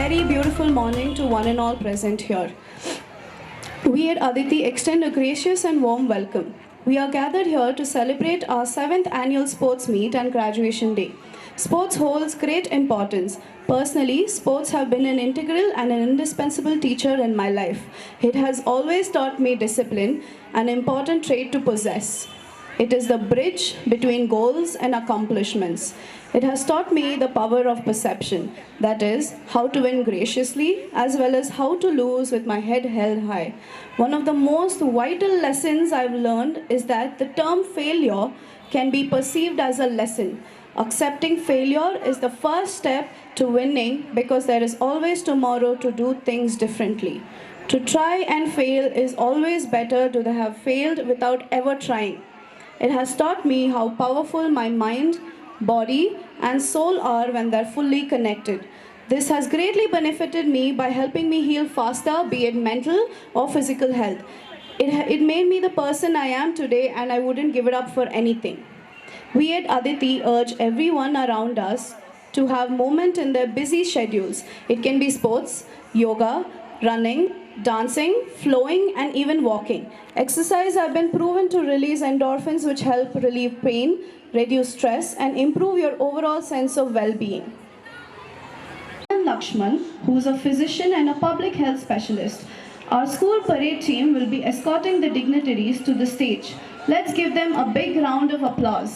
very beautiful morning to one and all present here. We at Aditi extend a gracious and warm welcome. We are gathered here to celebrate our 7th annual sports meet and graduation day. Sports holds great importance. Personally, sports have been an integral and an indispensable teacher in my life. It has always taught me discipline, an important trait to possess. It is the bridge between goals and accomplishments. It has taught me the power of perception, that is, how to win graciously as well as how to lose with my head held high. One of the most vital lessons I've learned is that the term failure can be perceived as a lesson. Accepting failure is the first step to winning because there is always tomorrow to do things differently. To try and fail is always better to have failed without ever trying. It has taught me how powerful my mind, body, and soul are when they're fully connected. This has greatly benefited me by helping me heal faster, be it mental or physical health. It made me the person I am today, and I wouldn't give it up for anything. We at Aditi urge everyone around us to have moment in their busy schedules. It can be sports, yoga, running, dancing, flowing, and even walking. Exercise have been proven to release endorphins which help relieve pain, reduce stress, and improve your overall sense of well-being. Lakshman, who is a physician and a public health specialist. Our school parade team will be escorting the dignitaries to the stage. Let's give them a big round of applause.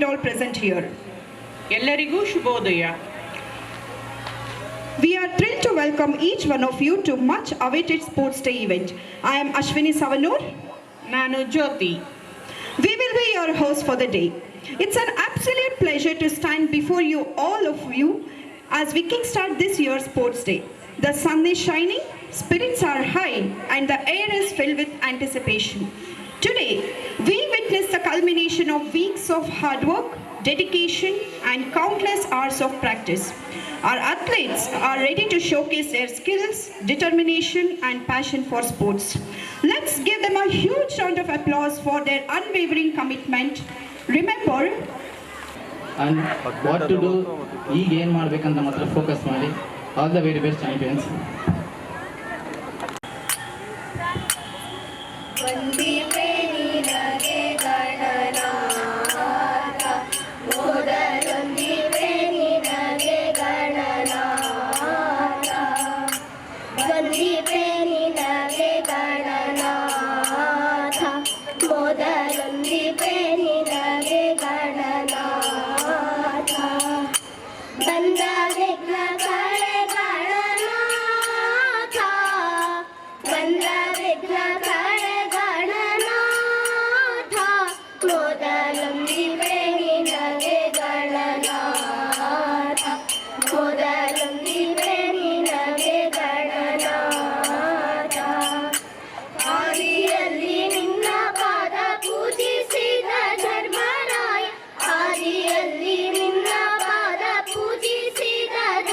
All present here. ಎಲ್ಲರಿಗೂ ಶುಭೋದಯ. We are thrilled to welcome each one of you to much awaited Sports Day event. I am Ashwini Savanur. ನಾನು ಜ್ಯೋತಿ. We will be your host for the day. It's an absolute pleasure to stand before you, all of you, as we kickstart this year's Sports Day. The sun is shining, spirits are high, and the air is filled with anticipation. Today, we witness the culmination of weeks of hard work, dedication, and countless hours of practice. Our athletes are ready to showcase their skills, determination, and passion for sports. Let's give them a huge round of applause for their unwavering commitment. Remember, and what to do, ಈಗ ಏನು ಮಾಡಬೇಕಂತ ಮಾತ್ರ focus ಮಾಡಿ. All the very best champions.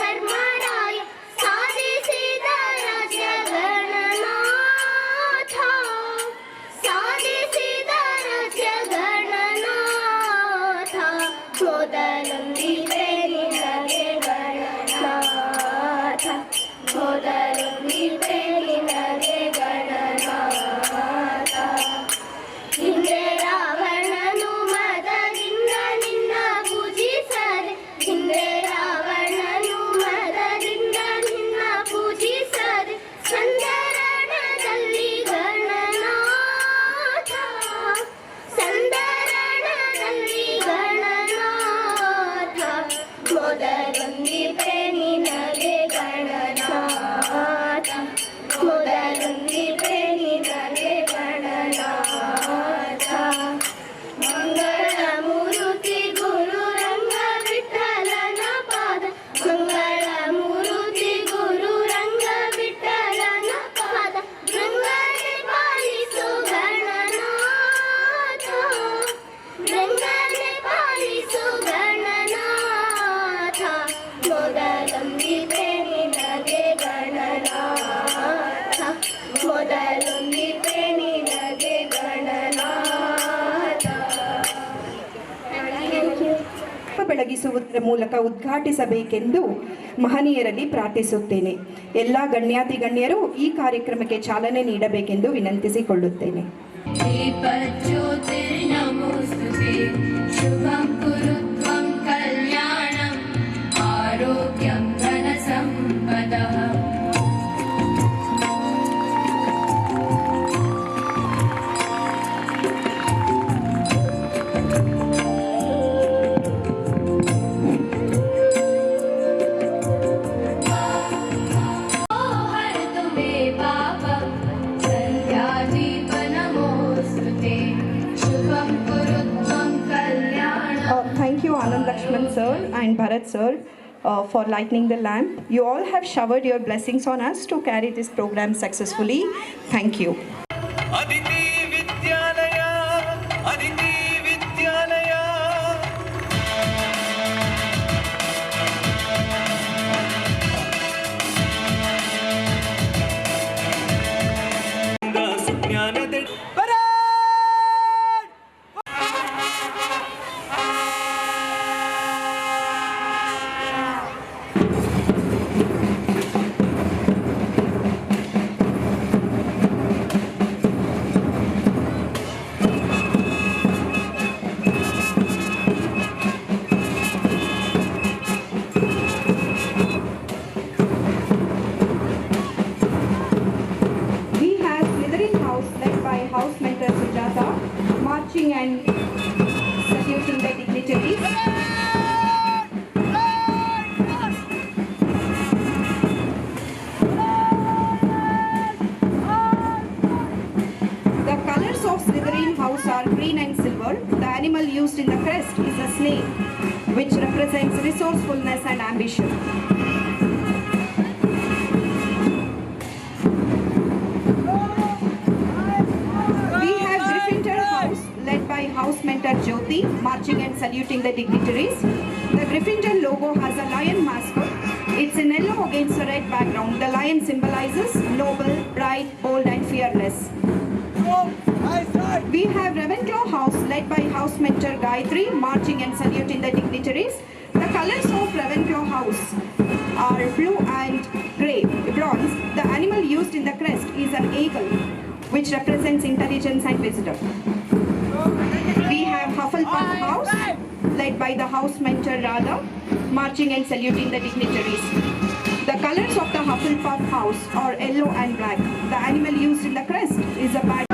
ಧರ್ಮ ಮೊದಲೊಂದಿಪೆ ನಿನಗೆ ಗಣನಾಥ ಮೊದಲೊಂದಿಪೆ ನಿನಗೆ ಗಣನಾಥ ಮಂಗಳ ಮೂರುತಿ ಗುರು ರಂಗ ವಿಠಲನ ಪಾದ ಮಂಗಳ ಮೂರುತಿ ಗುರು ರಂಗ ವಿಠಲನ ಪಾದ ರಂಗನೆ ಪಾಲಿಸು ಗಣನಾಥ ರಂಗನೆ ಪಾಲಿಸು ಗಣನಾಥ ಮೊದಲೊಂದಿಪೆ ನಿನಗೆ ಗಣನಾಥ ಮೊದಲೊಂದಿಪೆ ನಿನಗೆ ಗಣನಾಥ ದೀಪ ಬೆಳಗಿಸುವುದರ ಮೂಲಕ ಉದ್ಘಾಟಿಸಬೇಕೆಂದು ಮಹನೀಯರಲ್ಲಿ ಪ್ರಾರ್ಥಿಸುತ್ತೇನೆ. ಎಲ್ಲ ಗಣ್ಯಾತಿ ಗಣ್ಯರು ಈ ಕಾರ್ಯಕ್ರಮಕ್ಕೆ ಚಾಲನೆ ನೀಡಬೇಕೆಂದು ವಿನಂತಿಸಿಕೊಳ್ಳುತ್ತೇನೆ. दीपज्योतिर्नमोऽस्तुते शुभं कुरु त्वं कल्याणम् आरोग्यं धनसम्पदः हरतु मे पापं सन्ध्यादीपनमोऽस्तुते शुभं कुरु त्वं कल्याणम् Thank you Anand Lakshman sir and Bharat sir for lighting the lamp. You all have showered your blessings on us to carry this program successfully. Thank you. Aditi विद्यालय अदिति विद्यालय ಸುಜ್ಞಾನದ We have Slytherin House led by House Mentor Sujata marching and saluting the dignitaries. The colors of Slytherin House are green and silver. The animal used in the crest is a snake, which represents resourcefulness and ambition. We have Gryffindor House led by House Mentor Jyoti marching and saluting the dignitaries. The Gryffindor logo has a lion mascot. It's in yellow against a red background. The lion symbolizes noble, bright, bold and fearless. We have Ravenclaw House led by House Mentor Gayatri marching and saluting the dignitaries. The colors of Ravenclaw House are blue and grey, bronze. The animal used in the crest is an eagle, which represents intelligence and wisdom. We have Hufflepuff House led by the House Mentor Radha marching and saluting the dignitaries. The colors of the Hufflepuff House are yellow and black. The animal used in the crest is a bat.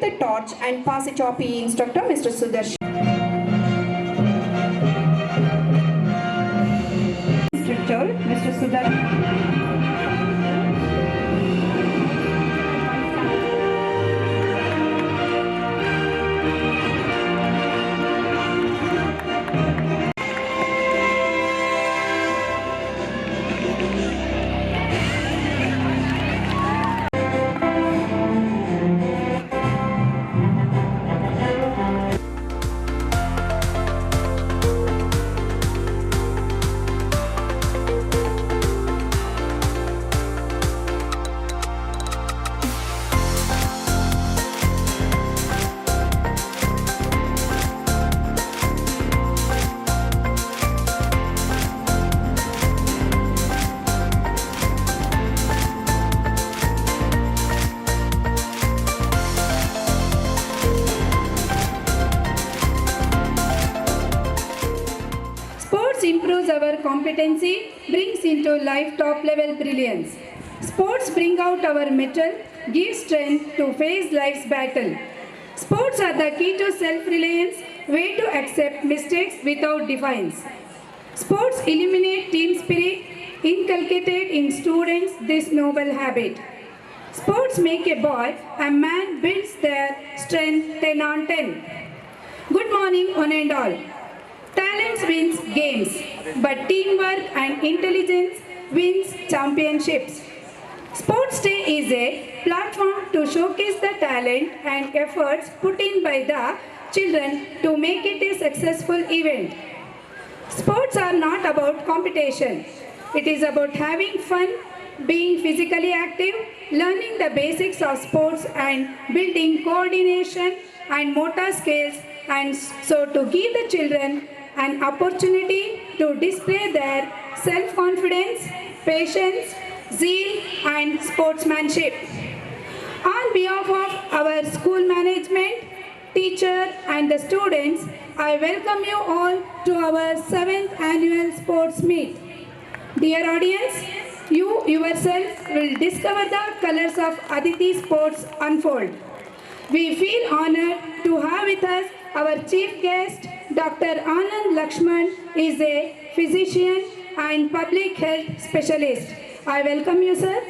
the torch and pass it to our PE instructor, Mr. Sudarshan. Instructor, Mr. Sudarshan. Sports improves our competency, brings into life top level brilliance. Sports bring out our mettle, give strength to face life's battle. Sports are the key to self-reliance, way to accept mistakes without defiance. Sports eliminate team spirit, inculcated in students this noble habit. Sports make a boy, a man builds their strength 10 on 10. Good morning, one and all. Talents wins games, but teamwork and intelligence wins championships. Sports Day is a platform to showcase the talent and efforts put in by the children to make it a successful event. Sports are not about competition. It is about having fun, being physically active, learning the basics of sports and building coordination and motor skills, and so to give the children an opportunity to display their self-confidence, patience, zeal and sportsmanship. On behalf of our school management, teacher and the students, I welcome you all to our 7th annual sports meet. Dear audience, you yourself will discover the colors of Aditi Sports unfold. We feel honored to have with us our chief guest, Dr. Anand Lakshman is a physician and public health specialist. I welcome you, sir.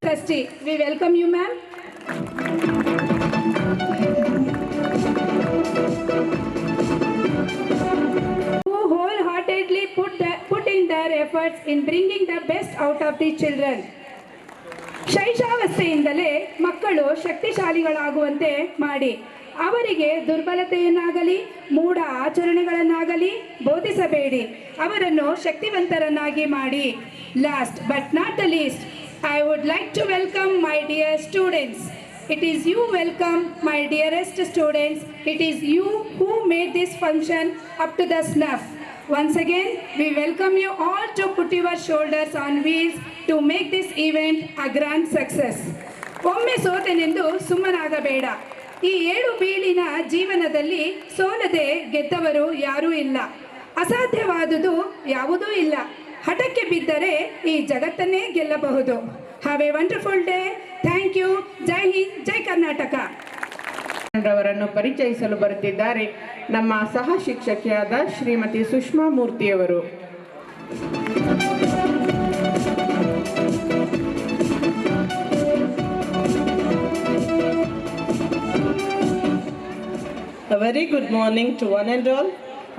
Trustee, we welcome you, ma'am. Who wholeheartedly put in their efforts in bringing the best out of the children. ಶೈಶಾವಸ್ಥೆಯಿಂದಲೇ ಮಕ್ಕಳು ಶಕ್ತಿಶಾಲಿಗಳಾಗುವಂತೆ ಮಾಡಿ ಅವರಿಗೆ ದುರ್ಬಲತೆಯನ್ನಾಗಲಿ ಮೂಢ ಆಚರಣೆಗಳನ್ನಾಗಲಿ ಬೋಧಿಸಬೇಡಿ, ಅವರನ್ನು ಶಕ್ತಿವಂತರನ್ನಾಗಿ ಮಾಡಿ. Last but not the least, I would like to welcome my dear students. It is you welcome, my dearest students. It is you who made this function up to the snuff. Once again, we welcome you all to put your shoulders on wheels to make this event a grand success. ಒಮ್ಮೆ ಸೋತೆನೆಂದು ಸುಮ್ಮನಾಗಬೇಡ. ಈ ಏಳು ಬೀಳಿನ ಜೀವನದಲ್ಲಿ ಸೋಲದೆ ಗೆದ್ದವರು ಯಾರೂ ಇಲ್ಲ. ಅಸಾಧ್ಯವಾದುದು ಯಾವುದೂ ಇಲ್ಲ. ಹಠಕ್ಕೆ ಬಿದ್ದರೆ ಈ ಜಗತ್ತನ್ನೇ ಗೆಲ್ಲಬಹುದು. Have a wonderful day. Thank you. ಜೈ ಹಿಂದ್, ಜೈ ಕರ್ನಾಟಕ. ಅವರನ್ನು ಪರಿಚಯಿಸಲು ಬರುತ್ತಿದ್ದಾರೆ ನಮ್ಮ ಸಹ ಶಿಕ್ಷಕಿಯಾದ Shrimati Sushma ಮೂರ್ತಿಯವರು. A very good morning to one and all.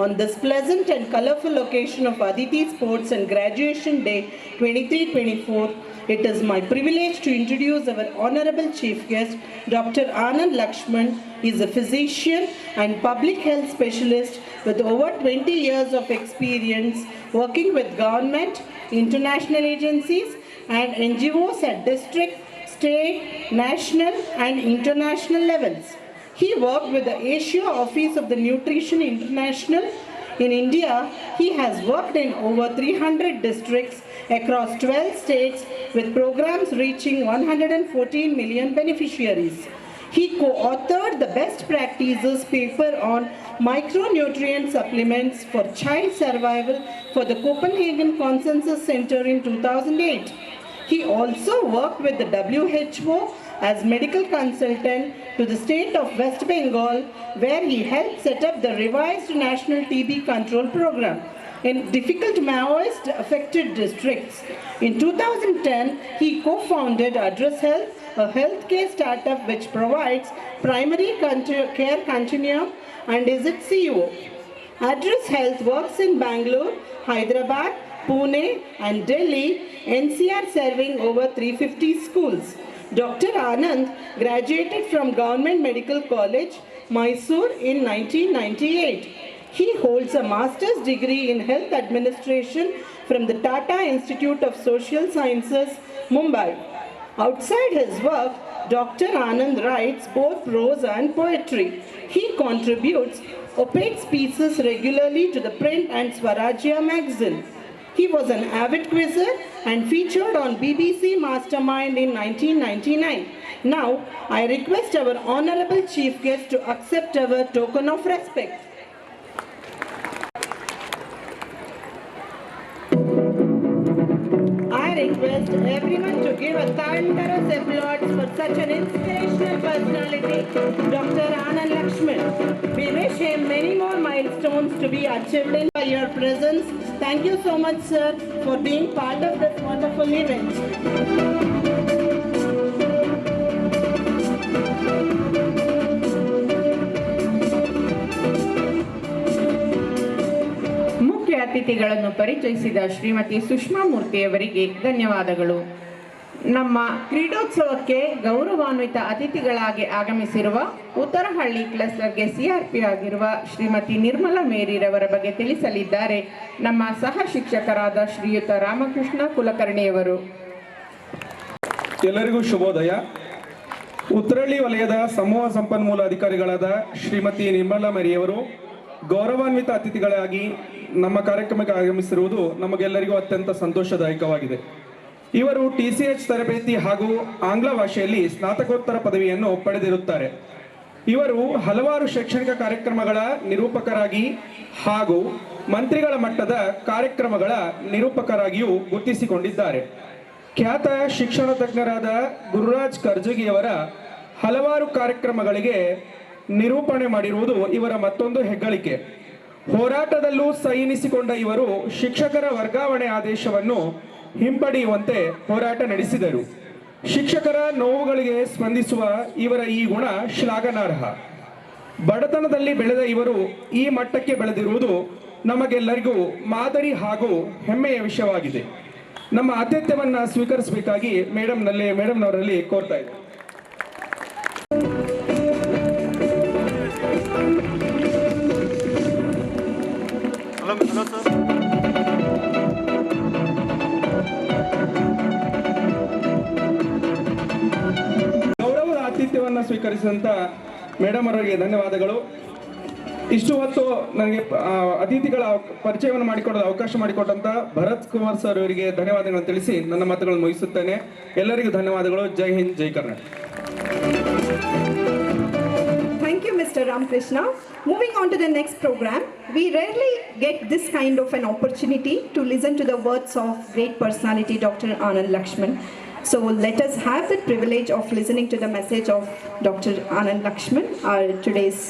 On this pleasant and colorful occasion of Aditi Sports and Graduation Day 23-24, it is my privilege to introduce our Honorable Chief Guest, Dr. Anand Lakshman. He is a physician and public health specialist with over 20 years of experience working with government, international agencies and NGOs at district, state, national and international levels. He worked with the Asia Office of the Nutrition International In India, he has worked in over 300 districts across 12 states with programs reaching 114 million beneficiaries. He co-authored the best practices paper on micronutrient supplements for child survival for the Copenhagen Consensus Center in 2008. He also worked with the WHO as medical consultant to the state of West Bengal, where he helped set up the revised National TB Control Program in difficult Maoist-affected districts. In 2010, he co-founded Address Health, a healthcare startup which provides primary care continuum, and is its CEO. Address Health works in Bangalore, Hyderabad, Pune, and Delhi, NCR serving over 350 schools. Dr. Anand graduated from Government Medical College, Mysore in 1998. He holds a master's degree in health administration from the Tata Institute of Social Sciences, Mumbai. Outside his work, Dr. Anand writes both prose and poetry. He contributes op-ed pieces regularly to the print and Swarajya magazine. He was an avid quizzer and featured on BBC Mastermind in 1999. Now, I request our Honorable Chief Guest to accept our token of respect. I request everyone to give a thunderous applause for such an inspirational personality, Dr. Anand Lakshman. We wish him many more milestones to be achieved in your presence. Thank you so much, sir, for being part of this wonderful event. ಅತಿಥಿಗಳನ್ನು ಪರಿಚಯಿಸಿದ ಶ್ರೀಮತಿ ಸುಷ್ಮಾ ಮೂರ್ತಿಯವರಿಗೆ ಧನ್ಯವಾದಗಳು. ನಮ್ಮ ಕ್ರೀಡೋತ್ಸವಕ್ಕೆ ಗೌರವಾನ್ವಿತ ಅತಿಥಿಗಳಾಗಿ ಆಗಮಿಸಿರುವ Uttarahalli ಕ್ಲಸ್ಟರ್ಗೆ CRP ಆಗಿರುವ ಶ್ರೀಮತಿ ನಿರ್ಮಲಾ ಮೇರಿರವರ ಬಗ್ಗೆ ತಿಳಿಸಲಿದ್ದಾರೆ ನಮ್ಮ ಸಹ ಶಿಕ್ಷಕರಾದ ಶ್ರೀಯುತ ರಾಮಕೃಷ್ಣ ಕುಲಕರ್ಣಿಯವರು. ಎಲ್ಲರಿಗೂ ಶುಭೋದಯ. ಉತ್ತರಹಳ್ಳಿ ವಲಯದ ಸಮೂಹ ಸಂಪನ್ಮೂಲ ಅಧಿಕಾರಿಗಳಾದ ಶ್ರೀಮತಿ ನಿರ್ಮಲಾ ಮೇರಿಯವರು ಗೌರವಾನ್ವಿತ ಅತಿಥಿಗಳಾಗಿ ನಮ್ಮ ಕಾರ್ಯಕ್ರಮಕ್ಕೆ ಆಗಮಿಸಿರುವುದು ನಮಗೆಲ್ಲರಿಗೂ ಅತ್ಯಂತ ಸಂತೋಷದಾಯಕವಾಗಿದೆ. ಇವರು TCH ತರಬೇತಿ ಹಾಗೂ ಆಂಗ್ಲ ಭಾಷೆಯಲ್ಲಿ ಸ್ನಾತಕೋತ್ತರ ಪದವಿಯನ್ನು ಪಡೆದಿರುತ್ತಾರೆ. ಇವರು ಹಲವಾರು ಶೈಕ್ಷಣಿಕ ಕಾರ್ಯಕ್ರಮಗಳ ನಿರೂಪಕರಾಗಿ ಹಾಗೂ ಮಂತ್ರಿಗಳ ಮಟ್ಟದ ಕಾರ್ಯಕ್ರಮಗಳ ನಿರೂಪಕರಾಗಿಯೂ ಗುರುತಿಸಿಕೊಂಡಿದ್ದಾರೆ. ಖ್ಯಾತ ಶಿಕ್ಷಣ ತಜ್ಞರಾದ ಗುರುರಾಜ್ ಕರ್ಜಗಿಯವರ ಹಲವಾರು ಕಾರ್ಯಕ್ರಮಗಳಿಗೆ ನಿರೂಪಣೆ ಮಾಡಿರುವುದು ಇವರ ಮತ್ತೊಂದು ಹೆಗ್ಗಳಿಕೆ. ಹೋರಾಟದಲ್ಲೂ ಸೈನಿಸಿಕೊಂಡ ಇವರು ಶಿಕ್ಷಕರ ವರ್ಗಾವಣೆ ಆದೇಶವನ್ನು ಹಿಂಪಡೆಯುವಂತೆ ಹೋರಾಟ ನಡೆಸಿದರು. ಶಿಕ್ಷಕರ ನೋವುಗಳಿಗೆ ಸ್ಪಂದಿಸುವ ಇವರ ಈ ಗುಣ ಶ್ಲಾಘನಾರ್ಹ. ಬಡತನದಲ್ಲಿ ಬೆಳೆದ ಇವರು ಈ ಮಟ್ಟಕ್ಕೆ ಬೆಳೆದಿರುವುದು ನಮಗೆಲ್ಲರಿಗೂ ಮಾದರಿ ಹಾಗೂ ಹೆಮ್ಮೆಯ ವಿಷಯವಾಗಿದೆ. ನಮ್ಮ ಆತಿಥ್ಯವನ್ನು ಸ್ವೀಕರಿಸಬೇಕಾಗಿ ಮೇಡಮ್ನವರಲ್ಲಿ ಕೋರ್ತಾ ಇದ್ದಾರೆ. ಗೌರವದ ಆತಿಥ್ಯವನ್ನು ಸ್ವೀಕರಿಸಿದಂತ ಮೇಡಮ್ ಅವರಿಗೆ ಧನ್ಯವಾದಗಳು. ಇಷ್ಟು ಹೊತ್ತು ನನಗೆ ಅತಿಥಿಗಳ ಪರಿಚಯವನ್ನು ಮಾಡಿಕೊಡಲು ಅವಕಾಶ ಮಾಡಿಕೊಟ್ಟಂತ ಭರತ್ ಕುಮಾರ್ ಸರ್ ಅವರಿಗೆ ಧನ್ಯವಾದಗಳನ್ನು ತಿಳಿಸಿ ನನ್ನ ಮಾತುಗಳನ್ನು ಮುಗಿಸುತ್ತೇನೆ. ಎಲ್ಲರಿಗೂ ಧನ್ಯವಾದಗಳು. ಜೈ ಹಿಂದ್, ಜೈ Karnataka. Thank you, Mr. Ramkrishna. Moving on to the next program, we rarely get this kind of an opportunity to listen to the words of great personality, Dr. Anand Lakshman. So let us have the privilege of listening to the message of Dr. Anand Lakshman, our today's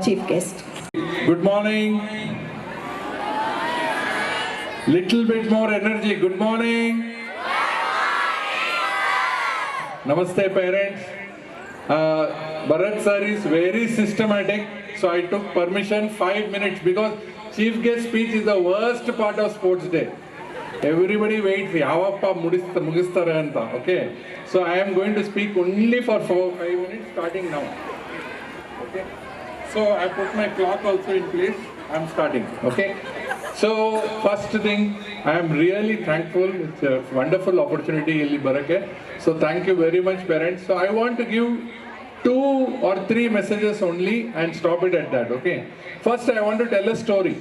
chief guest. Good morning. Little bit more energy. Good morning. Namaste, parents. Bharat sir is very systematic, so I took permission 5 minutes because chief guest speech is the worst part of sports day. Everybody waits, yavappa mugistare anta. Okay, so I am going to speak only for 5 minutes starting now. Okay, so I put my clock also in place. I am starting. Okay, so first thing, I am really thankful. It's a wonderful opportunity illi barake. So thank you very much, parents. So I want to give 2 or 3 messages only and stop it at that, okay? First, I want to tell a story.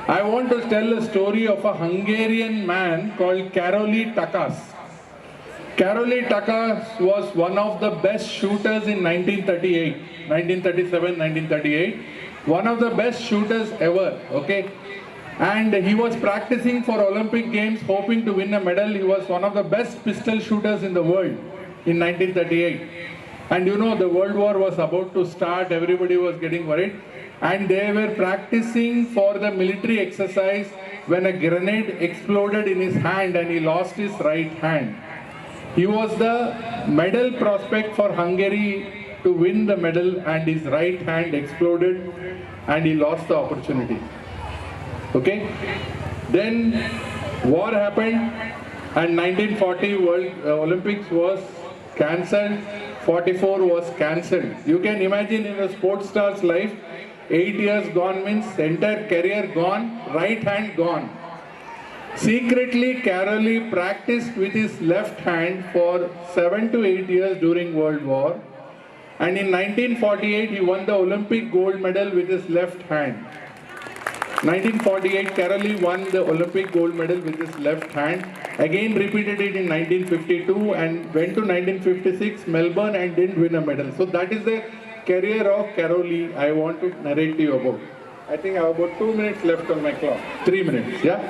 I want to tell a story of a Hungarian man called Károly Takács. Károly Takács was one of the best shooters in 1937, 1938. One of the best shooters ever, okay? And he was practicing for Olympic Games, hoping to win a medal. He was one of the best pistol shooters in the world in 1938. And you know, the World War was about to start, everybody was getting worried. And they were practicing for the military exercise when a grenade exploded in his hand and he lost his right hand. He was the medal prospect for Hungary to win the medal, and his right hand exploded and he lost the opportunity. Okay? Then war happened and 1940 World Olympics was cancelled, 44 was cancelled. You can imagine in a sports star's life, 8 years gone means entire career gone, right hand gone. Secretly, Károly practiced with his left hand for 7 to 8 years during World War, and in 1948 he won the Olympic gold medal with his left hand. 1948 Károly won the Olympic gold medal with his left hand, again repeated it in 1952 and went to 1956 Melbourne and didn't win a medal. So that is the career of Károly I want to narrate to you about. I think I have about 2 minutes left on my clock. 3 minutes, yeah?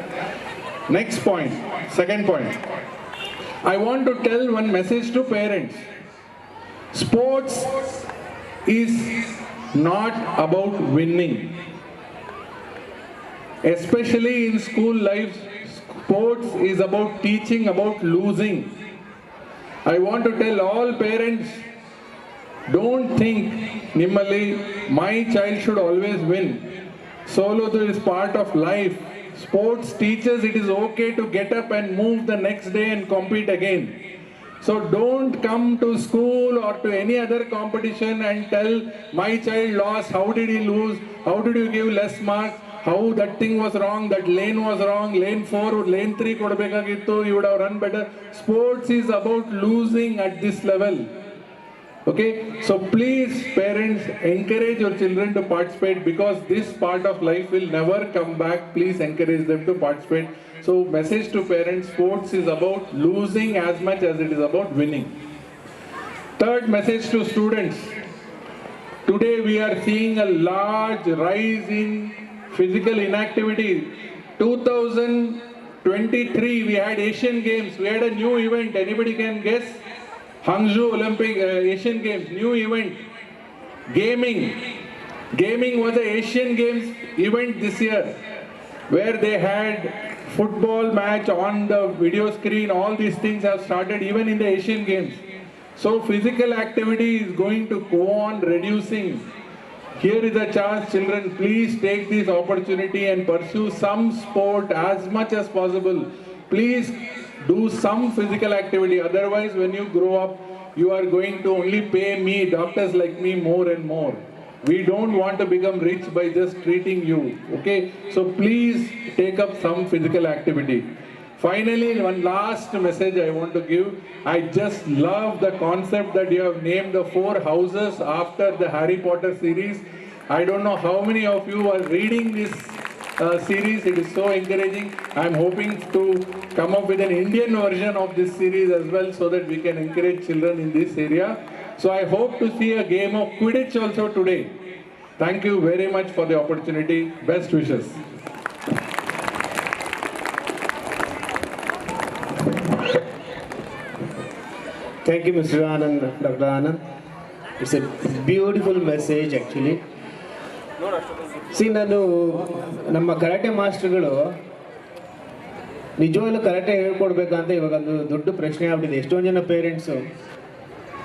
Next point, second point. I want to tell one message to parents. Sports is not about winning. Especially in school life, sports is about teaching about losing. I want to tell all parents, don't think, Nimmali, my child should always win. Solo is part of life. Sports teaches it is okay to get up and move the next day and compete again. So don't come to school or to any other competition and tell, my child lost, how did he lose, how did you give less marks, how that thing was wrong, that lane was wrong, lane 4, lane 3 kodbekagittu, you would have run better. Sports is about losing at this level. Okay, so please parents, encourage your children to participate, because this part of life will never come back. Please encourage them to participate. So message to parents, sports is about losing as much as it is about winning. Third message to students. Today we are seeing a large rise in physical inactivity. 2023 we had Asian Games, we had a new event. Anybody can guess? Hangzhou Olympic Asian Games, new event. Gaming was the Asian Games event this year, where they had football match on the video screen. All these things have started even in the Asian Games. So physical activity is going to go on reducing. Here is a chance, children, please take this opportunity and pursue some sport as much as possible. Please do some physical activity. Otherwise, when you grow up, you are going to only pay me, doctors like me, more and more. We don't want to become rich by just treating you. Okay? So please take up some physical activity. Finally, one last message I want to give. I just love the concept that you have named the 4 houses after the Harry Potter series. I don't know how many of you are reading this series. It is so encouraging. I'm hoping to come up with an Indian version of this series as well, so that we can encourage children in this area. So I hope to see a game of Quidditch also today. Thank you very much for the opportunity. Best wishes. Thank you, Mr. Anand, Dr. Anand. It's a beautiful message actually. See, ನಾನು ನಮ್ಮ karate ಮಾಸ್ಟರ್ಗಳು ನಿಜವಾಗ್ಲೂ karate ಹೇಳ್ಕೊಡ್ಬೇಕಂತ ಇವಾಗ ಒಂದು ದೊಡ್ಡ ಪ್ರಶ್ನೆ ಆಗ್ಬಿಟ್ಟಿದೆ. ಎಷ್ಟೊಂದು ಜನ ಪೇರೆಂಟ್ಸು,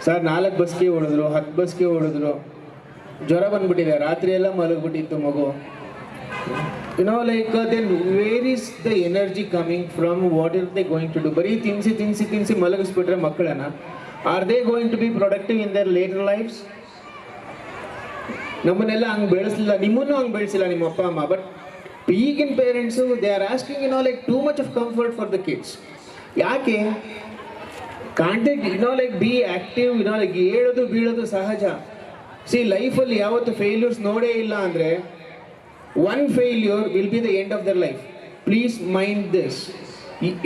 ಸರ್ 4 ಬಸ್ಗೆ ಹೊಡೆದ್ರು, 10 ಬಸ್ಗೆ ಹೊಡೆದ್ರು, ಜ್ವರ ಬಂದ್ಬಿಟ್ಟಿದೆ, ರಾತ್ರಿ ಎಲ್ಲ ಮಲಗ್ಬಿಟ್ಟಿತ್ತು ಮಗು. Then where is the energy coming from? What are they going to do? ಬರೀ ತಿನ್ಸಿ ಮಲಗಿಸ್ಬಿಟ್ರೆ ಮಕ್ಕಳನ್ನ, are they going to be productive in their later lives? ನಮ್ಮನ್ನೆಲ್ಲ ಹಂಗೆ ಬೆಳೆಸಲಿಲ್ಲ, ನಿಮ್ಮನ್ನು ಹಂಗೆ ಬೆಳೆಸಿಲ್ಲ ನಿಮ್ಮ ಅಪ್ಪ ಅಮ್ಮ. ಬಟ್ ಈಗಿನ parents they are asking too much of comfort for the kids. ಯಾಕೆ can't like be active like ಏಳೋದು ಬೀಳೋದು ಸಹಜ. ಸಿ ಲೈಫಲ್ಲಿ ಯಾವತ್ತು ಫೇಲ್ಯೂರ್ಸ್ ನೋಡೇ ಇಲ್ಲ ಅಂದರೆ one failure will be the end of their life. Please mind this.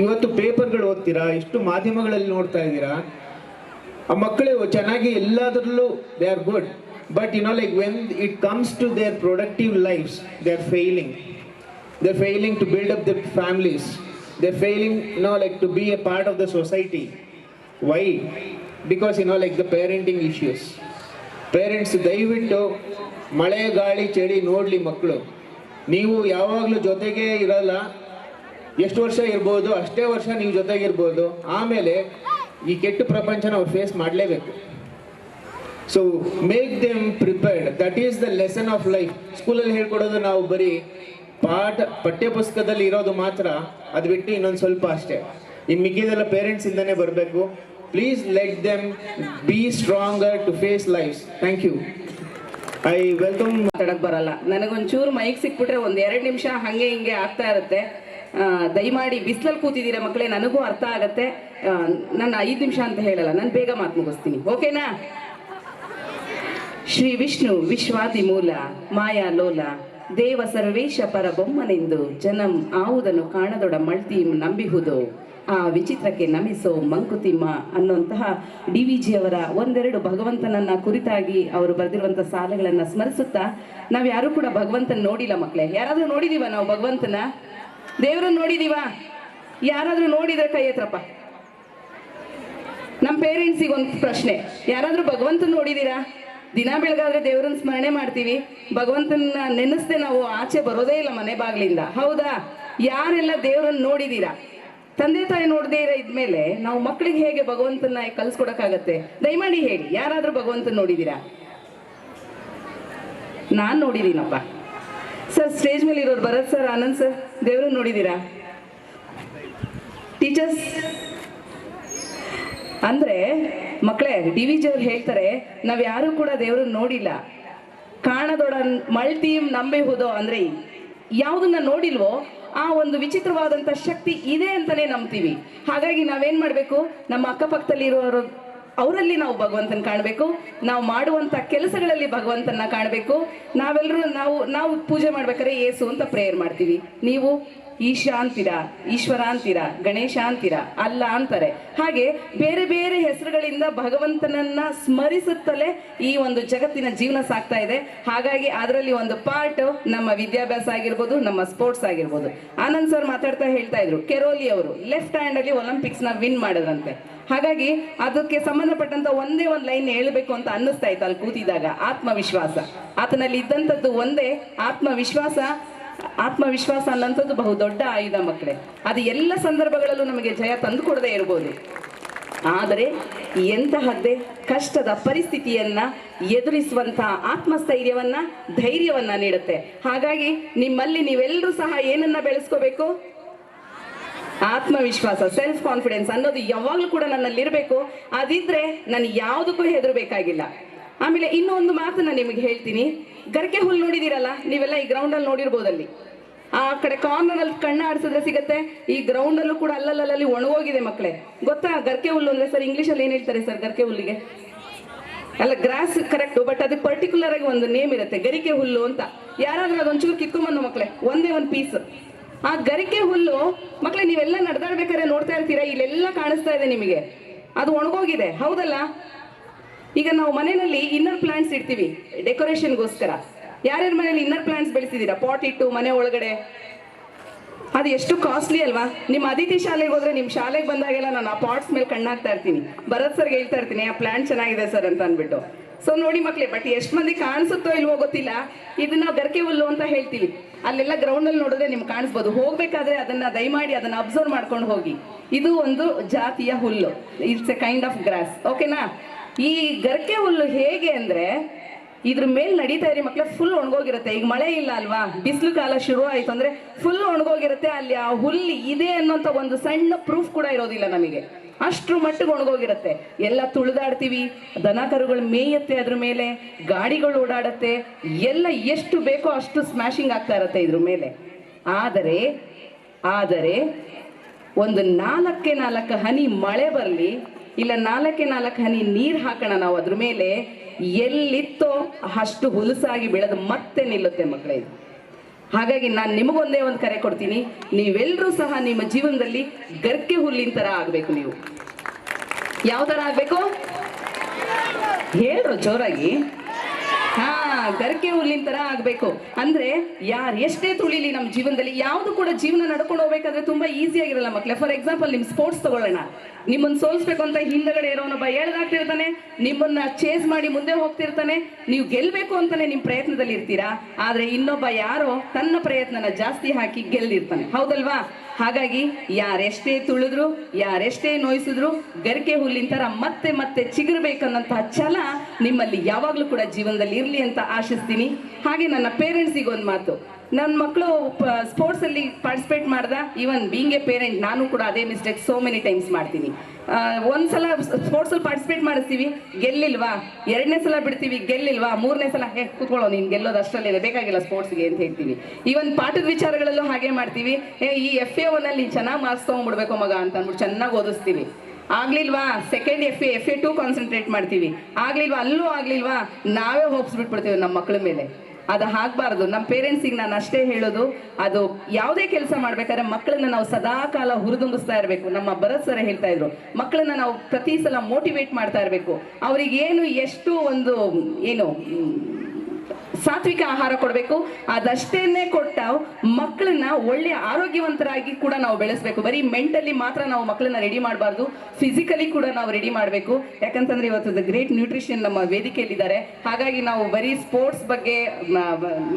ಇವತ್ತು ಪೇಪರ್ಗಳು ಓದ್ತೀರಾ, ಇಷ್ಟು ಮಾಧ್ಯಮಗಳಲ್ಲಿ ನೋಡ್ತಾ ಇದ್ದೀರಾ, ಆ ಮಕ್ಕಳು ಚೆನ್ನಾಗಿ ಎಲ್ಲದರಲ್ಲೂ they are good, but like when it comes to their productive lifes they are failing. They are failing to build up the families. They are failing like to be a part of the society. Why? Because like the parenting issues. Parents ದಯವಿಟ್ಟು ಮಳೆ ಗಾಳಿ ಚಳಿ ನೋಡಲಿ ಮಕ್ಕಳು. ನೀವು ಯಾವಾಗಲೂ ಜೊತೆಗೆ ಇರಲ್ಲ, ಎಷ್ಟು ವರ್ಷ ಇರ್ಬೋದು ಅಷ್ಟೇ ವರ್ಷ ನೀವು ಜೊತೆಗಿರ್ಬೋದು, ಆಮೇಲೆ ಈ ಕೆಟ್ಟ ಪ್ರಪಂಚನ ಅವ್ರು ಫೇಸ್ ಮಾಡಲೇಬೇಕು. So make them prepared. That is the lesson of life. ಸ್ಕೂಲಲ್ಲಿ ಹೇಳ್ಕೊಡೋದು ನಾವು ಬರೀ ಪಠ್ಯಪುಸ್ತಕದಲ್ಲಿ ಇರೋದು ಮಾತ್ರ, ಅದು ಬಿಟ್ಟು ಇನ್ನೊಂದು ಸ್ವಲ್ಪ ಅಷ್ಟೇ. ಇನ್ನು ಮಿಕ್ಕಿದೆಲ್ಲ ಪೇರೆಂಟ್ಸಿಂದನೇ ಬರಬೇಕು. Please let them be stronger to face life. Thank you. I welcome. ಮಾತಾಡಕ್ಕೆ ಬರಲ್ಲ, ನನಗೊಂಚೂರು ಮೈಕ್ ಸಿಕ್ಬಿಟ್ರೆ ಒಂದು 2 ನಿಮಿಷ ಹಾಗೆ ಹಿಂಗೆ ಆಗ್ತಾ ಇರುತ್ತೆ. ದಯಮಾಡಿ ಬಿಸಿಲಲ್ಲಿ ಕೂತಿದ್ದೀರಾ ಮಕ್ಕಳೇ, ನನಗೂ ಅರ್ಥ ಆಗುತ್ತೆ. ನಾನು 5 ನಿಮಿಷ ಅಂತ ಹೇಳಲ್ಲ, ನಾನು ಬೇಗ ಮಾತು ಮುಗಿಸ್ತೀನಿ, ಓಕೆನಾ? ಶ್ರೀ ವಿಷ್ಣು ವಿಶ್ವಾದಿ ಮೂಲ ಮಾಯಾ ಲೋಲ ದೇವ ಸರ್ವೇಶ ಪರಬೊಮ್ಮನೆಂದು ಜನಂ ಆವುದನ್ನು ಕಾಣದೊಡ ಮಳ್ತಿ ನಂಬಿಹುದು ಆ ವಿಚಿತ್ರಕ್ಕೆ ನಮಿಸೋ ಮಂಕುತಿಮ್ಮ ಅನ್ನುವಂತಹ DVG ಅವರ ಒಂದೆರಡು ಭಗವಂತನನ್ನ ಕುರಿತಾಗಿ ಅವರು ಬರೆದಿರುವಂತಹ ಸಾಲುಗಳನ್ನು ಸ್ಮರಿಸುತ್ತಾ, ನಾವು ಯಾರು ಕೂಡ ಭಗವಂತನ ನೋಡಿಲ್ಲ ಮಕ್ಕಳೇ. ಯಾರಾದ್ರೂ ನೋಡಿದೀವ ನಾವು ಭಗವಂತನ? ದೇವ್ರನ್ನ ನೋಡಿದೀವ? ಯಾರಾದ್ರೂ ನೋಡಿದ್ರೆ ಕೈ ಎತ್ತರಪ್ಪ. ನಮ್ಮ ಪೇರೆಂಟ್ಸಿಗೆ ಒಂದು ಪ್ರಶ್ನೆ, ಯಾರಾದ್ರೂ ಭಗವಂತನ ನೋಡಿದೀರಾ? ದಿನ ಬೆಳಗಾದ್ರೆ ದೇವ್ರನ್ನ ಸ್ಮರಣೆ ಮಾಡ್ತೀವಿ, ಭಗವಂತನ ನೆನೆಸ್ದೆ ನಾವು ಆಚೆ ಬರೋದೇ ಇಲ್ಲ ಮನೆ ಬಾಗಿಲಿಂದ, ಹೌದಾ? ಯಾರೆಲ್ಲ ದೇವ್ರನ್ನ ನೋಡಿದೀರಾ? ತಂದೆ ತಾಯಿ ನೋಡದೇ ಇದ್ಮೇಲೆ ನಾವು ಮಕ್ಕಳಿಗೆ ಹೇಗೆ ಭಗವಂತನ ಕಲ್ಸ್ಕೊಡಕ್ಕಾಗತ್ತೆ? ದಯಮಾಡಿ ಹೇಳಿ, ಯಾರಾದ್ರೂ ಭಗವಂತನ ನೋಡಿದೀರಾ? ನಾನ್ ನೋಡಿದೀನಪ್ಪ. ಸರ್, ಸ್ಟೇಜ್ ಮೇಲೆ ಇರೋರು ಭರತ್ ಸರ್, ಆನಂದ್ ಸರ್, ದೇವ್ರನ್ನ ನೋಡಿದೀರಾ? ಟೀಚರ್ಸ್ ಅಂದ್ರೆ ಮಕ್ಕಳೇ, DVG ಅವ್ರು ಹೇಳ್ತಾರೆ, ನಾವ್ ಯಾರು ಕೂಡ ದೇವ್ರನ್ನ ನೋಡಿಲ್ಲ, ಕಾಣದೊಡ ಮಳ್ತಿ ನಂಬಿಹುದೋ ಅಂದ್ರೆ ಯಾವುದನ್ನ ನೋಡಿಲ್ವೋ ಆ ಒಂದು ವಿಚಿತ್ರವಾದಂಥ ಶಕ್ತಿ ಇದೆ ಅಂತಾನೆ ನಂಬ್ತೀವಿ. ಹಾಗಾಗಿ ನಾವೇನ್ ಮಾಡಬೇಕು, ನಮ್ಮ ಅಕ್ಕಪಕ್ಕದಲ್ಲಿ ಇರುವವರು ಅವರಲ್ಲಿ ನಾವು ಭಗವಂತನ ಕಾಣಬೇಕು, ನಾವು ಮಾಡುವಂಥ ಕೆಲಸಗಳಲ್ಲಿ ಭಗವಂತನ ಕಾಣಬೇಕು. ನಾವೆಲ್ಲರೂ ನಾವು ಪೂಜೆ ಮಾಡ್ಬೇಕಾದ್ರೆ ಏಸು ಅಂತ ಪ್ರೇಯರ್ ಮಾಡ್ತೀವಿ. ನೀವು ಈಶಾ ಅಂತೀರಾ, ಈಶ್ವರ ಅಂತೀರಾ, ಗಣೇಶ ಅಂತೀರಾ, ಅಲ್ಲ ಅಂತಾರೆ. ಹಾಗೆ ಬೇರೆ ಬೇರೆ ಹೆಸರುಗಳಿಂದ ಭಗವಂತನನ್ನ ಸ್ಮರಿಸುತ್ತಲೇ ಈ ಒಂದು ಜಗತ್ತಿನ ಜೀವನ ಸಾಗ್ತಾ ಇದೆ. ಹಾಗಾಗಿ ಅದರಲ್ಲಿ ಒಂದು ಪಾರ್ಟ್ ನಮ್ಮ ವಿದ್ಯಾಭ್ಯಾಸ ಆಗಿರ್ಬೋದು, ನಮ್ಮ ಸ್ಪೋರ್ಟ್ಸ್ ಆಗಿರ್ಬೋದು. ಆನಂದ್ ಸರ್ ಮಾತಾಡ್ತಾ ಹೇಳ್ತಾ ಇದ್ರು, ಕೆರೋಲಿ ಅವರು ಲೆಫ್ಟ್ ಹ್ಯಾಂಡ್ ಅಲ್ಲಿ ಒಲಿಂಪಿಕ್ಸ್ ನ ವಿನ್ ಮಾಡಿದ್ರಂತೆ. ಹಾಗಾಗಿ ಅದಕ್ಕೆ ಸಂಬಂಧಪಟ್ಟಂತ ಒಂದೇ ಒಂದು ಲೈನ್ ಹೇಳಬೇಕು ಅಂತ ಅನ್ನಿಸ್ತಾ ಇತ್ತು ಅಲ್ಲಿ ಕೂತಿದಾಗ. ಆತ್ಮವಿಶ್ವಾಸ, ಆತನಲ್ಲಿ ಇದ್ದಂಥದ್ದು ಒಂದೇ ಆತ್ಮವಿಶ್ವಾಸ. ಆತ್ಮವಿಶ್ವಾಸ ಅನ್ನೋಂಥದ್ದು ಬಹುದೊಡ್ಡ ಆಯುಧ ಮಕ್ಕಳೇ. ಅದು ಎಲ್ಲ ಸಂದರ್ಭಗಳಲ್ಲೂ ನಮಗೆ ಜಯ ತಂದು ಕೊಡದೇ ಇರ್ಬೋದು, ಆದರೆ ಎಂತಹದ್ದೇ ಕಷ್ಟದ ಪರಿಸ್ಥಿತಿಯನ್ನ ಎದುರಿಸುವಂತಹ ಆತ್ಮಸ್ಥೈರ್ಯವನ್ನ, ಧೈರ್ಯವನ್ನ ನೀಡುತ್ತೆ. ಹಾಗಾಗಿ ನಿಮ್ಮಲ್ಲಿ ನೀವೆಲ್ಲರೂ ಸಹ ಏನನ್ನ ಬೆಳೆಸ್ಕೋಬೇಕು? ಆತ್ಮವಿಶ್ವಾಸ, ಸೆಲ್ಫ್ ಕಾನ್ಫಿಡೆನ್ಸ್ ಅನ್ನೋದು ಯಾವಾಗಲೂ ಕೂಡ ನನ್ನಲ್ಲಿ ಇರಬೇಕು. ಅದಿದ್ರೆ ನಾನು ಯಾವುದಕ್ಕೂ ಹೆದರಬೇಕಾಗಿಲ್ಲ. ಆಮೇಲೆ ಇನ್ನೊಂದು ಮಾತನ್ನ ನಿಮಗೆ ಹೇಳ್ತೀನಿ. ಗರಿಕೆ ಹುಲ್ಲು ನೋಡಿದಿರಲ್ಲ ನೀವೆಲ್ಲ, ಈ ಗ್ರೌಂಡ್ ಅಲ್ಲಿ ನೋಡಿರ್ಬೋದಲ್ಲಿ. ಆ ಕಡೆ ಕಾರ್ನರ್ ಅಲ್ಲಿ ಕಣ್ಣ ಆಡಿಸಿದ್ರೆ ಸಿಗುತ್ತೆ. ಈ ಗ್ರೌಂಡ್ ಅಲ್ಲೂ ಕೂಡ ಅಲ್ಲಲ್ಲಿ ಒಣಗೋಗಿದೆ ಮಕ್ಕಳೇ. ಗೊತ್ತಾ ಗರಿಕೆ ಹುಲ್ಲು ಅಂದ್ರೆ? ಸರ್ ಇಂಗ್ಲಿಷ್ ಅಲ್ಲಿ ಏನ್ ಹೇಳ್ತಾರೆ ಸರ್ ಗರಿಕೆ ಹುಲ್ಲಿಗೆ? ಅಲ್ಲ, ಗ್ರಾಸ್ ಕರೆಕ್ಟ್, ಬಟ್ ಅದಕ್ಕೆ ಪರ್ಟಿಕ್ಯುಲರ್ ಆಗಿ ಒಂದು ನೇಮ್ ಇರುತ್ತೆ, ಗರಿಕೆ ಹುಲ್ಲು ಅಂತ. ಯಾರಾದ್ರೂ ಅದೊಂಚೂರು ಕಿತ್ಕೊಂಡ್ಬಂದು ಮಕ್ಕಳೇ, ಒಂದೇ ಒಂದು ಪೀಸ್. ಆ ಗರಿಕೆ ಹುಲ್ಲು ಮಕ್ಕಳೇ ನೀವೆಲ್ಲ ನಡೆದಾಡ್ಬೇಕಾದ್ರೆ ನೋಡ್ತಾ ಇರ್ತೀರಾ, ಇಲ್ಲೆಲ್ಲ ಕಾಣಿಸ್ತಾ ಇದೆ ನಿಮಗೆ, ಅದು ಒಣಗೋಗಿದೆ, ಹೌದಲ್ಲ? ಈಗ ನಾವು ಮನೆಯಲ್ಲಿ ಇನ್ನರ್ ಪ್ಲಾಂಟ್ಸ್ ಇಡ್ತೀವಿ ಡೆಕೋರೇಷನ್ಗೋಸ್ಕರ. ಯಾರ್ಯಾರ ಮನೇಲಿ ಇನ್ನರ್ ಪ್ಲಾಂಟ್ಸ್ ಬೆಳೆಸಿದ್ದೀರಾ? ಪಾಟ್ ಇಟ್ಟು ಮನೆ ಒಳಗಡೆ. ಅದು ಎಷ್ಟು ಕಾಸ್ಟ್ಲಿ ಅಲ್ವಾ? ನಿಮ್ಮ ಅತಿಥಿ ಶಾಲೆಗೆ ಹೋದ್ರೆ ನಿಮ್ಮ ಶಾಲೆಗೆ ಬಂದಾಗೆಲ್ಲ ನಾನು ಆ ಪಾಟ್ಸ್ ಮೇಲೆ ಕಣ್ಣಾಗ್ತಾ ಇರ್ತೀನಿ, ಭರತ್ ಸರ್ಗೆ ಹೇಳ್ತಾ ಇರ್ತೀನಿ ಆ ಪ್ಲಾಂಟ್ ಚೆನ್ನಾಗಿದೆ ಸರ್ ಅಂತ ಅಂದ್ಬಿಟ್ಟು. ಸೊ ನೋಡಿ ಮಕ್ಕಳೇ, ಬಟ್ ಎಷ್ಟು ಮಂದಿ ಕಾಣಿಸುತ್ತೋ ಇಲ್ವೋ ಗೊತ್ತಿಲ್ಲ, ಇದನ್ನ ನಾವು ಗರಿಕೆ ಹುಲ್ಲು ಅಂತ ಹೇಳ್ತೀವಿ. ಅಲ್ಲೆಲ್ಲ ಗ್ರೌಂಡ್ ಅಲ್ಲಿ ನೋಡಿದ್ರೆ ನಿಮ್ಗೆ ಕಾಣಿಸ್ಬೋದು. ಹೋಗ್ಬೇಕಾದ್ರೆ ಅದನ್ನ ದಯಮಾಡಿ ಅದನ್ನ ಅಬ್ಸರ್ವ್ ಮಾಡ್ಕೊಂಡು ಹೋಗಿ. ಇದು ಒಂದು ಜಾತಿಯ ಹುಲ್ಲು, it's a kind of grass, ಓಕೆನಾ? ಈ ಗರಿಕೆ ಹುಲ್ಲು ಹೇಗೆ ಅಂದ್ರೆ, ಇದ್ರ ಮೇಲೆ ನಡೀತಾ ಇರಿ ಮಕ್ಕಳೇ, ಫುಲ್ ಒಣಗೋಗಿರುತ್ತೆ. ಈಗ ಮಳೆ ಇಲ್ಲ ಅಲ್ವಾ, ಬಿಸಿಲು ಕಾಲ ಶುರು ಆಯ್ತು ಅಂದ್ರೆ ಫುಲ್ ಒಣಗೋಗಿರುತ್ತೆ. ಅಲ್ಲಿ ಆ ಹುಲ್ಲು ಇದೆ ಅನ್ನೋಂಥ ಒಂದು ಸಣ್ಣ ಪ್ರೂಫ್ ಕೂಡ ಇರೋದಿಲ್ಲ ನಮಗೆ, ಅಷ್ಟ್ರ ಮಟ್ಟಿಗೆ ಒಣಗೋಗಿರುತ್ತೆ. ಎಲ್ಲ ತುಳಿದಾಡ್ತೀವಿ, ದನ ಕರುಗಳು ಮೇಯತ್ತೆ ಅದ್ರ ಮೇಲೆ, ಗಾಡಿಗಳು ಓಡಾಡತ್ತೆ, ಎಲ್ಲ ಎಷ್ಟು ಬೇಕೋ ಅಷ್ಟು ಸ್ಮ್ಯಾಶಿಂಗ್ ಆಗ್ತಾ ಇರುತ್ತೆ ಇದ್ರ ಮೇಲೆ. ಆದರೆ ಒಂದು 4 ಹನಿ ಮಳೆ ಬರಲಿ, ಇಲ್ಲ 4 ಹನಿ ನೀರು ಹಾಕೋಣ ನಾವು ಅದ್ರ ಮೇಲೆ, ಎಲ್ಲಿತ್ತೋ ಅಷ್ಟು ಹುಲಸಾಗಿ ಬೆಳೆದು ಮತ್ತೆ ನಿಲ್ಲುತ್ತೆ ಮಕ್ಕಳೇ. ಹಾಗಾಗಿ ನಾನು ನಿಮಗೊಂದೇ ಒಂದು ಕರೆ ಕೊಡ್ತೀನಿ, ನೀವೆಲ್ಲರೂ ಸಹ ನಿಮ್ಮ ಜೀವನದಲ್ಲಿ ಗರ್ಕೆ ಹುಲ್ಲಿನ ಥರ ಆಗಬೇಕು. ನೀವು ಯಾವ ಥರ ಆಗಬೇಕು ಹೇಳ್ರು ಜೋರಾಗಿ. ಗರ್ಕೆ ಹುಲ್ಲಿನ ಥರ ಆಗಬೇಕು. ಅಂದರೆ ಯಾರು ಎಷ್ಟೇ ತುಳಿಲಿ ನಮ್ಮ ಜೀವನದಲ್ಲಿ, ಯಾವುದು ಕೂಡ ಜೀವನ ನಡ್ಕೊಂಡು ಹೋಗ್ಬೇಕಾದ್ರೆ ತುಂಬ ಈಸಿಯಾಗಿರಲ್ಲ ಮಕ್ಕಳೇ. ಫಾರ್ ಎಕ್ಸಾಂಪಲ್ ನಿಮ್ಮ ಸ್ಪೋರ್ಟ್ಸ್ ತಗೊಳ್ಳೋಣ, ನಿಮ್ಮನ್ನು ಸೋಲಿಸ್ಬೇಕು ಅಂತ ಹಿಂದಗಡೆ ಇರೋನೊಬ್ಬ ಎಳ್ದಾಗ್ತಿರ್ತಾನೆ, ನಿಮ್ಮನ್ನ ಚೇಸ್ ಮಾಡಿ ಮುಂದೆ ಹೋಗ್ತಿರ್ತಾನೆ, ನೀವು ಗೆಲ್ಲಬೇಕು ಅಂತಾನೆ ನಿಮ್ಮ ಪ್ರಯತ್ನದಲ್ಲಿ ಇರ್ತೀರಾ. ಆದರೆ ಇನ್ನೊಬ್ಬ ಯಾರೋ ತನ್ನ ಪ್ರಯತ್ನನ ಜಾಸ್ತಿ ಹಾಕಿ ಗೆಲ್ದಿರ್ತಾನೆ, ಹೌದಲ್ವಾ? ಹಾಗಾಗಿ ಯಾರೆಷ್ಟೇ ತುಳಿದ್ರು, ಯಾರೆಷ್ಟೇ ನೋಯಿಸಿದ್ರು, ಗರಿಕೆ ಹುಲ್ಲಿನ ಥರ ಮತ್ತೆ ಮತ್ತೆ ಚಿಗುರಬೇಕನ್ನಂತಹ ಛಲ ನಿಮ್ಮಲ್ಲಿ ಯಾವಾಗಲೂ ಕೂಡ ಜೀವನದಲ್ಲಿ ಇರಲಿ ಅಂತ ಆಶಿಸ್ತೀನಿ. ಹಾಗೆ ನನ್ನ ಪೇರೆಂಟ್ಸಿಗೆ ಒಂದು ಮಾತು, ನನ್ನ ಮಕ್ಕಳು ಸ್ಪೋರ್ಟ್ಸಲ್ಲಿ ಪಾರ್ಟಿಸಿಪೇಟ್ ಮಾಡ್ದ, ಈವನ್ ಬೀಂಗ್ ಎ ಪೇರೆಂಟ್ ನಾನು ಕೂಡ ಅದೇ ಮಿಸ್ಟೇಕ್ ಸೋ ಮೆನಿ ಟೈಮ್ಸ್ ಮಾಡ್ತೀನಿ. ಒಂದ್ಸಲ ಸ್ಪೋರ್ಟ್ಸಲ್ಲಿ ಪಾರ್ಟಿಸಿಪೇಟ್ ಮಾಡಿಸ್ತೀವಿ, ಗೆಲ್ಲಿಲ್ವಾ, 2ನೇ ಸಲ ಬಿಡ್ತೀವಿ, ಗೆಲ್ಲಿಲ್ವಾ, 3ನೇ ಸಲ ಕೂತ್ಕೊಳ್ಳೋ ನೀನು ಗೆಲ್ಲೋದು ಅಷ್ಟರಲ್ಲಿದೆ, ಬೇಕಾಗಿಲ್ಲ ಸ್ಪೋರ್ಟ್ಸ್ಗೆ ಅಂತ ಹೇಳ್ತೀವಿ. ಈವನ್ ಪಾಠದ ವಿಚಾರಗಳಲ್ಲೂ ಹಾಗೆ ಮಾಡ್ತೀವಿ. ಈ FA1 ಅಲ್ಲಿ ಚೆನ್ನಾಗಿ ಮಾರ್ಕ್ಸ್ ತೊಗೊಂಡ್ಬಿಡ್ಬೇಕು ಮಗ ಅಂತ ಅಂದ್ಬಿಟ್ಟು ಚೆನ್ನಾಗಿ ಓದಿಸ್ತೀವಿ. ಆಗ್ಲಿಲ್ವಾ, ಸೆಕೆಂಡ್ FA2 ಕಾನ್ಸಂಟ್ರೇಟ್ ಮಾಡ್ತೀವಿ, ಆಗ್ಲಿಲ್ವಾ, ಅಲ್ಲೂ ಆಗ್ಲಿಲ್ವಾ, ನಾವೇ ಹೋಪ್ಸ್ ಬಿಟ್ಬಿಡ್ತೀವಿ ನಮ್ಮ ಮಕ್ಕಳ ಮೇಲೆ. ಅದು ಆಗಬಾರ್ದು. ನಮ್ಮ ಪೇರೆಂಟ್ಸಿಗೆ ನಾನು ಅಷ್ಟೇ ಹೇಳೋದು, ಅದು ಯಾವುದೇ ಕೆಲಸ ಮಾಡ್ಬೇಕಾದ್ರೆ ಮಕ್ಕಳನ್ನ ನಾವು ಸದಾ ಕಾಲ ಹುರಿದುಂಬಿಸ್ತಾ ಇರಬೇಕು. ನಮ್ಮ ಭರತ್ ಸರ್ ಹೇಳ್ತಾ ಇದ್ರು, ಮಕ್ಕಳನ್ನ ನಾವು ಪ್ರತಿ ಸಲ ಮೋಟಿವೇಟ್ ಮಾಡ್ತಾ ಇರಬೇಕು. ಅವ್ರಿಗೇನು ಎಷ್ಟು ಒಂದು ಏನು ಸಾತ್ವಿಕ ಆಹಾರ ಕೊಡಬೇಕು ಅದಷ್ಟೇನೆ ಕೊಟ್ಟ ಮಕ್ಕಳನ್ನ ಒಳ್ಳೆ ಆರೋಗ್ಯವಂತರಾಗಿ ಕೂಡ ನಾವು ಬೆಳೆಸಬೇಕು. ಬರೀ ಮೆಂಟಲಿ ಮಾತ್ರ ನಾವು ಮಕ್ಕಳನ್ನ ರೆಡಿ ಮಾಡಬಾರ್ದು, ಫಿಸಿಕಲಿ ಕೂಡ ನಾವು ರೆಡಿ ಮಾಡಬೇಕು. ಯಾಕಂತಂದ್ರೆ ಇವತ್ತು ಗ್ರೇಟ್ ನ್ಯೂಟ್ರಿಷನ್ ನಮ್ಮ ವೇದಿಕೆಯಲ್ಲಿದ್ದಾರೆ. ಹಾಗಾಗಿ ನಾವು ಬರೀ ಸ್ಪೋರ್ಟ್ಸ್ ಬಗ್ಗೆ,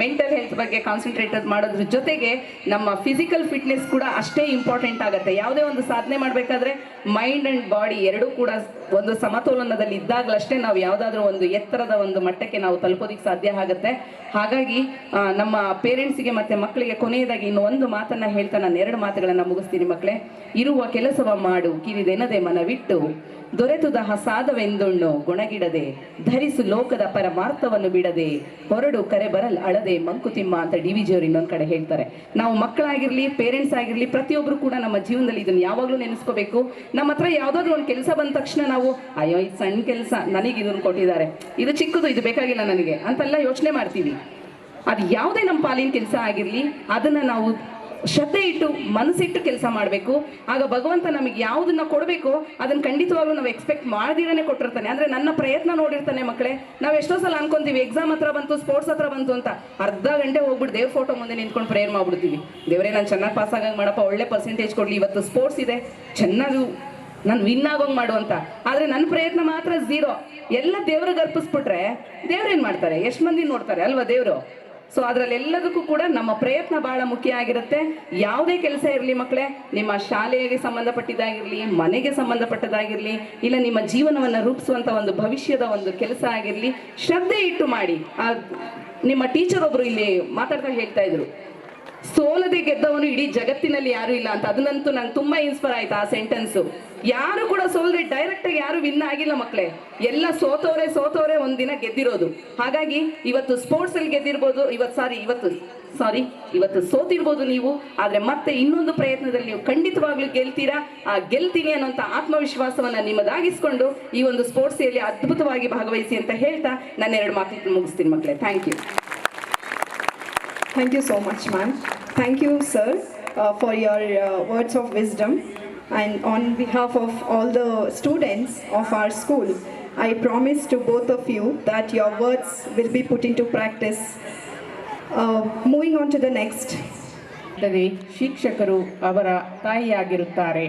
ಮೆಂಟಲ್ ಹೆಲ್ತ್ ಬಗ್ಗೆ ಕಾನ್ಸಂಟ್ರೇಟ್ ಮಾಡೋದ್ರ ಜೊತೆಗೆ ನಮ್ಮ ಫಿಸಿಕಲ್ ಫಿಟ್ನೆಸ್ ಕೂಡ ಅಷ್ಟೇ ಇಂಪಾರ್ಟೆಂಟ್ ಆಗುತ್ತೆ. ಯಾವುದೇ ಒಂದು ಸಾಧನೆ ಮಾಡಬೇಕಾದ್ರೆ ಮೈಂಡ್ ಅಂಡ್ ಬಾಡಿ ಎರಡೂ ಕೂಡ ಒಂದು ಸಮತೋಲನದಲ್ಲಿ ಇದ್ದಾಗಲಷ್ಟೇ ನಾವು ಯಾವುದಾದ್ರೂ ಒಂದು ಎತ್ತರದ ಒಂದು ಮಟ್ಟಕ್ಕೆ ನಾವು ತಲುಪೋದಿಕ್ಕೆ ಸಾಧ್ಯ ಆಗುತ್ತೆ. ಹಾಗಾಗಿ ನಮ್ಮ ಪೇರೆಂಟ್ಸಿಗೆ ಮತ್ತೆ ಮಕ್ಕಳಿಗೆ ಕೊನೆಯದಾಗಿ ಇನ್ನು ಒಂದು ಮಾತನ್ನ ಹೇಳ್ತಾ ನಾನು 2 ಮಾತುಗಳನ್ನ ಮುಗಿಸ್ತೀನಿ ಮಕ್ಕಳೇ. ಇರುವ ಕೆಲಸವ ಮಾಡು ಕಿರಿದೆನದೆ ಮನವಿಟ್ಟು, ದೊರೆತುದ ಸಾಧವೆಂದುಣ್ಣು ಗುಣಗಿಡದೆ, ಧರಿಸು ಲೋಕದ ಪರಮಾರ್ಥವನ್ನು ಬಿಡದೆ, ಹೊರಡು ಕರೆ ಬರಲ್ ಅಳದೆ ಮಂಕುತಿಮ್ಮ ಅಂತ DVG ಅವರು ಇನ್ನೊಂದು ಕಡೆ ಹೇಳ್ತಾರೆ. ನಾವು ಮಕ್ಕಳಾಗಿರ್ಲಿ, ಪೇರೆಂಟ್ಸ್ ಆಗಿರ್ಲಿ, ಪ್ರತಿಯೊಬ್ರು ಕೂಡ ನಮ್ಮ ಜೀವನದಲ್ಲಿ ಇದನ್ನು ಯಾವಾಗಲೂ ನೆನೆಸ್ಕೋಬೇಕು. ನಮ್ಮ ಹತ್ರ ಯಾವುದಾದ್ರೂ ಒಂದು ಕೆಲಸ ಬಂದ ತಕ್ಷಣ ನಾವು ಅಯ್ಯೋ ಇದು ಸಣ್ಣ ಕೆಲಸ, ನನಗೆ ಇದನ್ನು ಕೊಟ್ಟಿದ್ದಾರೆ, ಇದು ಚಿಕ್ಕದು, ಇದು ಬೇಕಾಗಿಲ್ಲ ನನಗೆ ಅಂತೆಲ್ಲ ಯೋಚನೆ ಮಾಡ್ತೀವಿ. ಅದು ಯಾವುದೇ ನಮ್ಮ ಪಾಲಿನ ಕೆಲಸ ಆಗಿರಲಿ ಅದನ್ನ ನಾವು ಶ್ರದ್ಧೆ ಇಟ್ಟು ಮನಸ್ಸಿಟ್ಟು ಕೆಲಸ ಮಾಡಬೇಕು. ಆಗ ಭಗವಂತ ನಮಗೆ ಯಾವುದನ್ನ ಕೊಡಬೇಕು ಅದನ್ನ ಖಂಡಿತವಾಗ್ಲೂ ನಾವು ಎಕ್ಸ್ಪೆಕ್ಟ್ ಮಾಡ್ದಿರೇ ಕೊಟ್ಟಿರ್ತಾನೆ. ಅಂದ್ರೆ ನನ್ನ ಪ್ರಯತ್ನ ನೋಡಿರ್ತಾನೆ ಮಕ್ಕಳೇ. ನಾವು ಎಷ್ಟೋ ಸಲ ಅನ್ಕೊಂತೀವಿ ಎಕ್ಸಾಮ್ ಹತ್ರ ಬಂತು, ಸ್ಪೋರ್ಟ್ಸ್ ಹತ್ರ ಬಂತು ಅಂತ, ಅರ್ಧ ಗಂಟೆ ಹೋಗ್ಬಿಟ್ಟು ದೇವ್ರ ಫೋಟೋ ಮುಂದೆ ನಿಂತ್ಕೊಂಡು ಪ್ರೇಯರ್ ಮಾಡ್ಬಿಡ್ತೀವಿ. ದೇವರೇ ನಾನು ಚೆನ್ನಾಗಿ ಪಾಸ್ ಆಗಂಗೆ ಮಾಡಪ್ಪ, ಒಳ್ಳೆ ಪರ್ಸೆಂಟೇಜ್ ಕೊಡ್ಲಿ, ಇವತ್ತು ಸ್ಪೋರ್ಟ್ಸ್ ಇದೆ ಚೆನ್ನಾಗಿ ನಾನು ವಿನ್ ಆಗೋಂಗೆ ಮಾಡು ಅಂತ. ಆದರೆ ನನ್ನ ಪ್ರಯತ್ನ ಮಾತ್ರ 0. ಎಲ್ಲ ದೇವ್ರಿಗೆ ಅರ್ಪಿಸ್ಬಿಟ್ರೆ ದೇವ್ರೇನು ಮಾಡ್ತಾರೆ, ಎಷ್ಟು ಮಂದಿ ನೋಡ್ತಾರೆ ಅಲ್ವಾ ದೇವರು. ಸೊ ಅದರಲ್ಲೆಲ್ಲದಕ್ಕೂ ಕೂಡ ನಮ್ಮ ಪ್ರಯತ್ನ ಬಹಳ ಮುಖ್ಯ ಆಗಿರುತ್ತೆ. ಯಾವುದೇ ಕೆಲಸ ಇರಲಿ ಮಕ್ಕಳೇ, ನಿಮ್ಮ ಶಾಲೆಗೆ ಸಂಬಂಧಪಟ್ಟಿದ್ದಾಗಿರಲಿ, ಮನೆಗೆ ಸಂಬಂಧಪಟ್ಟದಾಗಿರಲಿ, ಇಲ್ಲ ನಿಮ್ಮ ಜೀವನವನ್ನು ರೂಪಿಸುವಂಥ ಒಂದು ಭವಿಷ್ಯದ ಒಂದು ಕೆಲಸ ಆಗಿರಲಿ, ಶ್ರದ್ಧೆ ಇಟ್ಟು ಮಾಡಿ. ನಿಮ್ಮ ಟೀಚರ್ ಒಬ್ಬರು ಇಲ್ಲಿ ಮಾತಾಡ್ತಾ ಹೇಳ್ತಾ ಇದ್ರು, ಸೋಲದೆ ಗೆದ್ದವನು ಇಡೀ ಜಗತ್ತಿನಲ್ಲಿ ಯಾರು ಇಲ್ಲ ಅಂತ. ಅದನ್ನಂತೂ ನಂಗೆ ತುಂಬಾ ಇನ್ಸ್ಪೈರ್ ಆಯ್ತು ಆ ಸೆಂಟೆನ್ಸು. ಯಾರು ಕೂಡ ಸೋಲದೆ ಡೈರೆಕ್ಟ್ ಆಗಿ ಯಾರು ವಿನ್ ಆಗಿಲ್ಲ ಮಕ್ಕಳೇ, ಎಲ್ಲ ಸೋತವರೇ ಒಂದಿನ ಗೆದ್ದಿರೋದು. ಹಾಗಾಗಿ ಇವತ್ತು ಸ್ಪೋರ್ಟ್ಸ್ ಅಲ್ಲಿ ಗೆದ್ದಿರ್ಬೋದು, ಇವತ್ತು ಸೋತಿರ್ಬೋದು ನೀವು, ಆದ್ರೆ ಮತ್ತೆ ಇನ್ನೊಂದು ಪ್ರಯತ್ನದಲ್ಲಿ ನೀವು ಖಂಡಿತವಾಗ್ಲೂ ಗೆಲ್ತೀರಾ. ಆ ಗೆಲ್ತೀನಿ ಅನ್ನೋಂಥ ಆತ್ಮವಿಶ್ವಾಸವನ್ನ ನಿಮ್ಮದಾಗಿಸ್ಕೊಂಡು ಈ ಒಂದು ಸ್ಪೋರ್ಟ್ಸ್ ಅಲ್ಲಿ ಅದ್ಭುತವಾಗಿ ಭಾಗವಹಿಸಿ ಅಂತ ಹೇಳ್ತಾ ನನ್ನ 2 ಮಾತುಗಳನ್ನು ಮುಗಿಸ್ತೀನಿ ಮಕ್ಕಳೇ. Thank you. Thank you so much, ma'am. Thank you, sir, for your words of wisdom. And on behalf of all the students of our school, I promise to both of you that your words will be put into practice. Moving on to the next. ಶಿಕ್ಷಕರು ಅವರ ತಾಯಿಯಾಗಿರುತ್ತಾರೆ.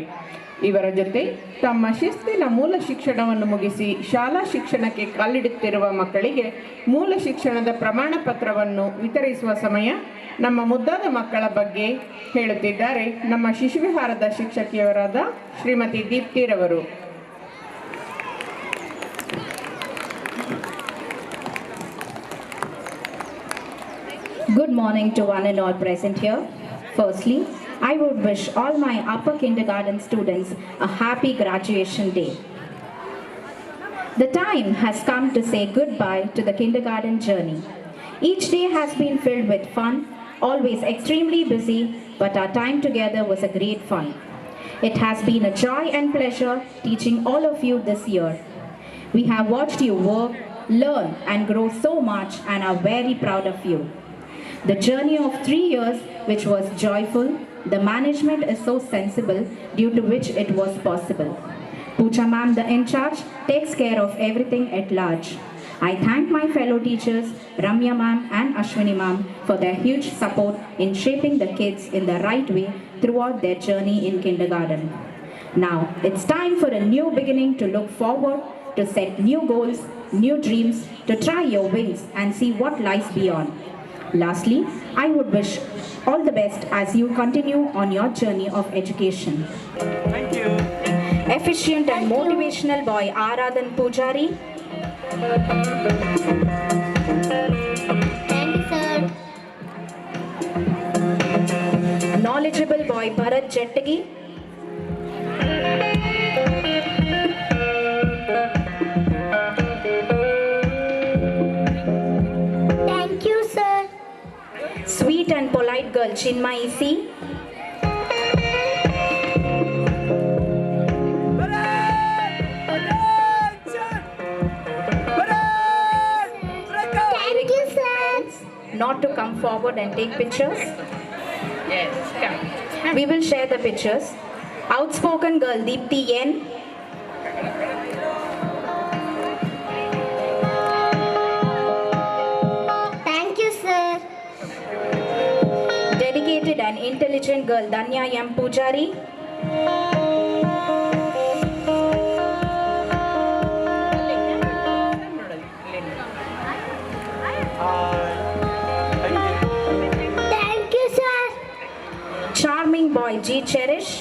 ಇವರ ಜೊತೆ ತಮ್ಮ ಶಿಸ್ತಿನ ಮೂಲ ಶಿಕ್ಷಣವನ್ನು ಮುಗಿಸಿ ಶಾಲಾ ಶಿಕ್ಷಣಕ್ಕೆ ಕಾಲಿಡುತ್ತಿರುವ ಮಕ್ಕಳಿಗೆ ಮೂಲ ಶಿಕ್ಷಣದ ಪ್ರಮಾಣ ಪತ್ರವನ್ನು ವಿತರಿಸುವ ಸಮಯ. ನಮ್ಮ ಮುದ್ದಾದ ಮಕ್ಕಳ ಬಗ್ಗೆ ಹೇಳುತ್ತಿದ್ದಾರೆ ನಮ್ಮ ಶಿಶುವಿಹಾರದ ಶಿಕ್ಷಕಿಯವರಾದ Shrimati ದೀಪ್ತಿರವರು. Good morning to one and all present here. Firstly, I would wish all my upper kindergarten students a happy graduation day. The time has come to say goodbye to the kindergarten journey. Each day has been filled with fun, always extremely busy, but our time together was a great fun. It has been a joy and pleasure teaching all of you this year. We have watched you work, learn and grow so much and are very proud of you. The journey of 3 years, which was joyful, the management is so sensible, due to which it was possible. Pooja ma'am, the in charge, takes care of everything at large. I thank my fellow teachers, Ramya ma'am and Ashwini ma'am, for their huge support in shaping the kids in the right way throughout their journey in kindergarten. Now, it's time for a new beginning, to look forward, to set new goals, new dreams, to try your wings and see what lies beyond. Lastly, I would wish all the best as you continue on your journey of education. Thank you. Efficient and motivational boy Aradhan Pujari. Thank you, sir. Knowledgeable boy Bharat Jettagi. Thank you, sir. Sweet and polite girl Chinmayi C. Thank you, sir. Not to come forward and take pictures. Yes, come. We will share the pictures. Outspoken girl Deepti Yen. Thank you, sir. Dedicated and intelligent girl Danya M. Pujari. Thank you, sir. Charming boy G. Cherish.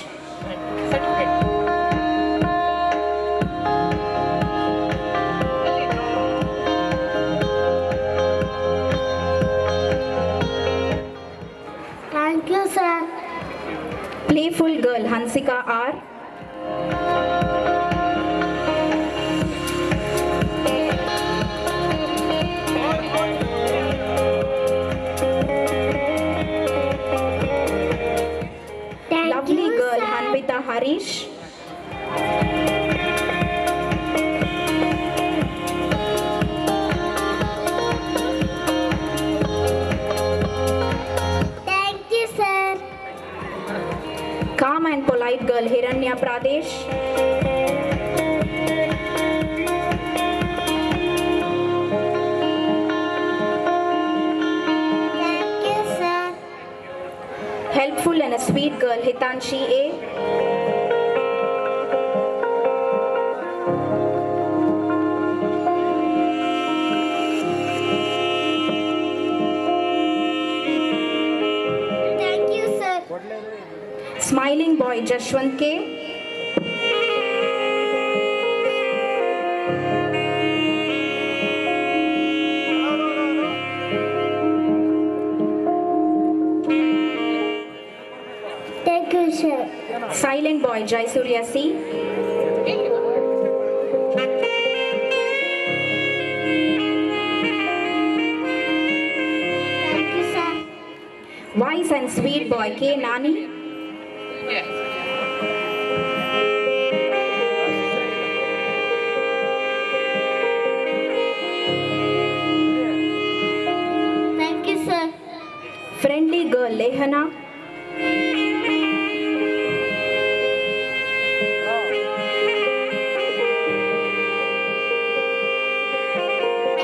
Thank you, sir. Playful girl Hansika R. Thank Lovely you, girl sir. Hanvita Harish. Thank you, sir. Calm and polite girl Hiranya Pradesh. Thank you, sir. Helpful and a sweet girl Hitanshi A. Thank you, sir. Smiling boy Jashwant K. Thank you, sir. Silent boy Jaisurya C. Thank you, sir. Wise and sweet boy K. Nani. Thank you, sir. Friendly girl Lehana.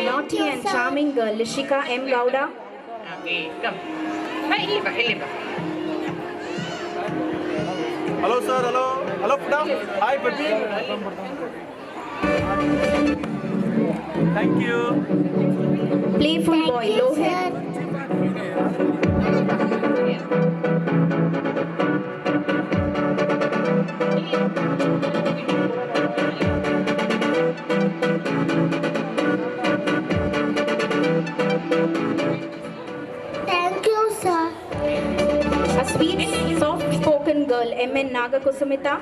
Naughty and charming girl Lishika M. Gowda. Okay, come. Hey, ಇಲ್ಲಿ ಬಾ, ಇಲ್ಲಿ ಬಾ. Hello, sir. Hello. Hello, Puda. Hi, Papi. Thank you. Playful boy Thank you, Lohit. sir. Thank you, sir. A sweet, soft-spoken girl M.N. Nagakusumita.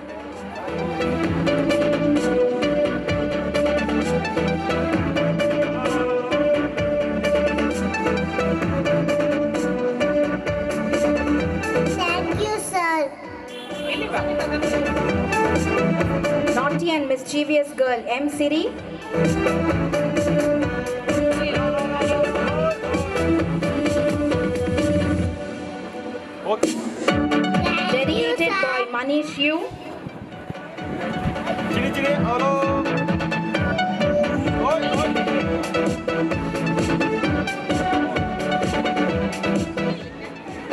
Thank you, sir. ಇಲ್ಲಿ ಬಾ. mischievous girl M. Siri. Dedicated by Manish Yu.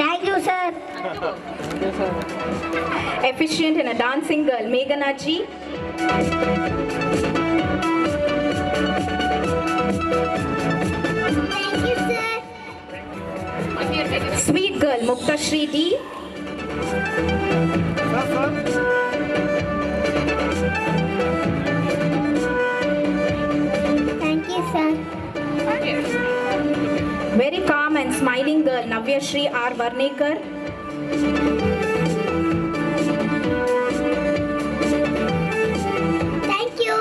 Thank you, sir. Efficient and a dancing girl Meghana G. Thank you, sir. Sweet girl Mukta Shri D. Thank you, sir. Very calm and smiling girl Navya Shri R. Varnekar. Thank you.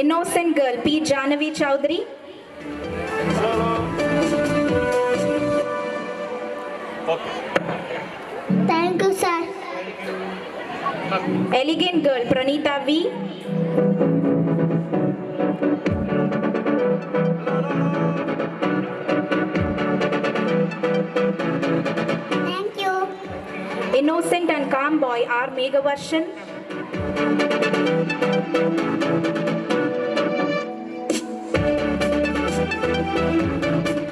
Innocent girl P. Janavi Chowdhury. Thank you, sir. Elegant girl Pranita V. Thank you. Innocent and calm boy R. Megavarshan.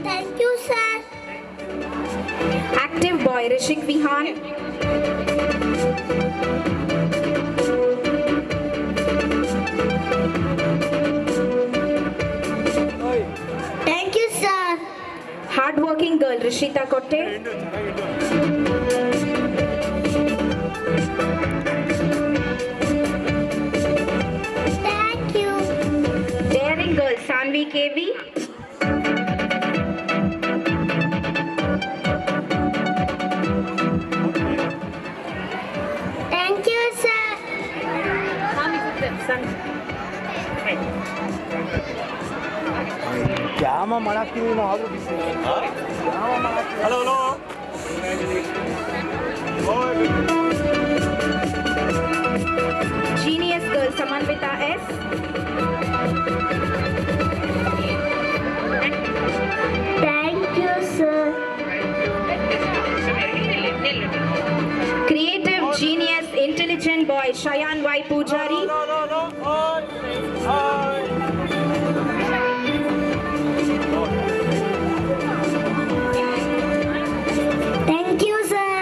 Thank you, sir. Active boy Rishik Vihan. Thank you, sir. Hardworking girl Rishita Kotte. Thank you. Daring girl Sanvi KV. Thank you, sir. Jama ಮಾಡಾಕ್ತೀವಿ ನಾವು ಆದ್ರೂ ಬಿಸಿ hello hello Genius girl Samanvita S. Thank you, sir. Creative genius intelligent boy Shayan Y. Pujari. Thank you, sir.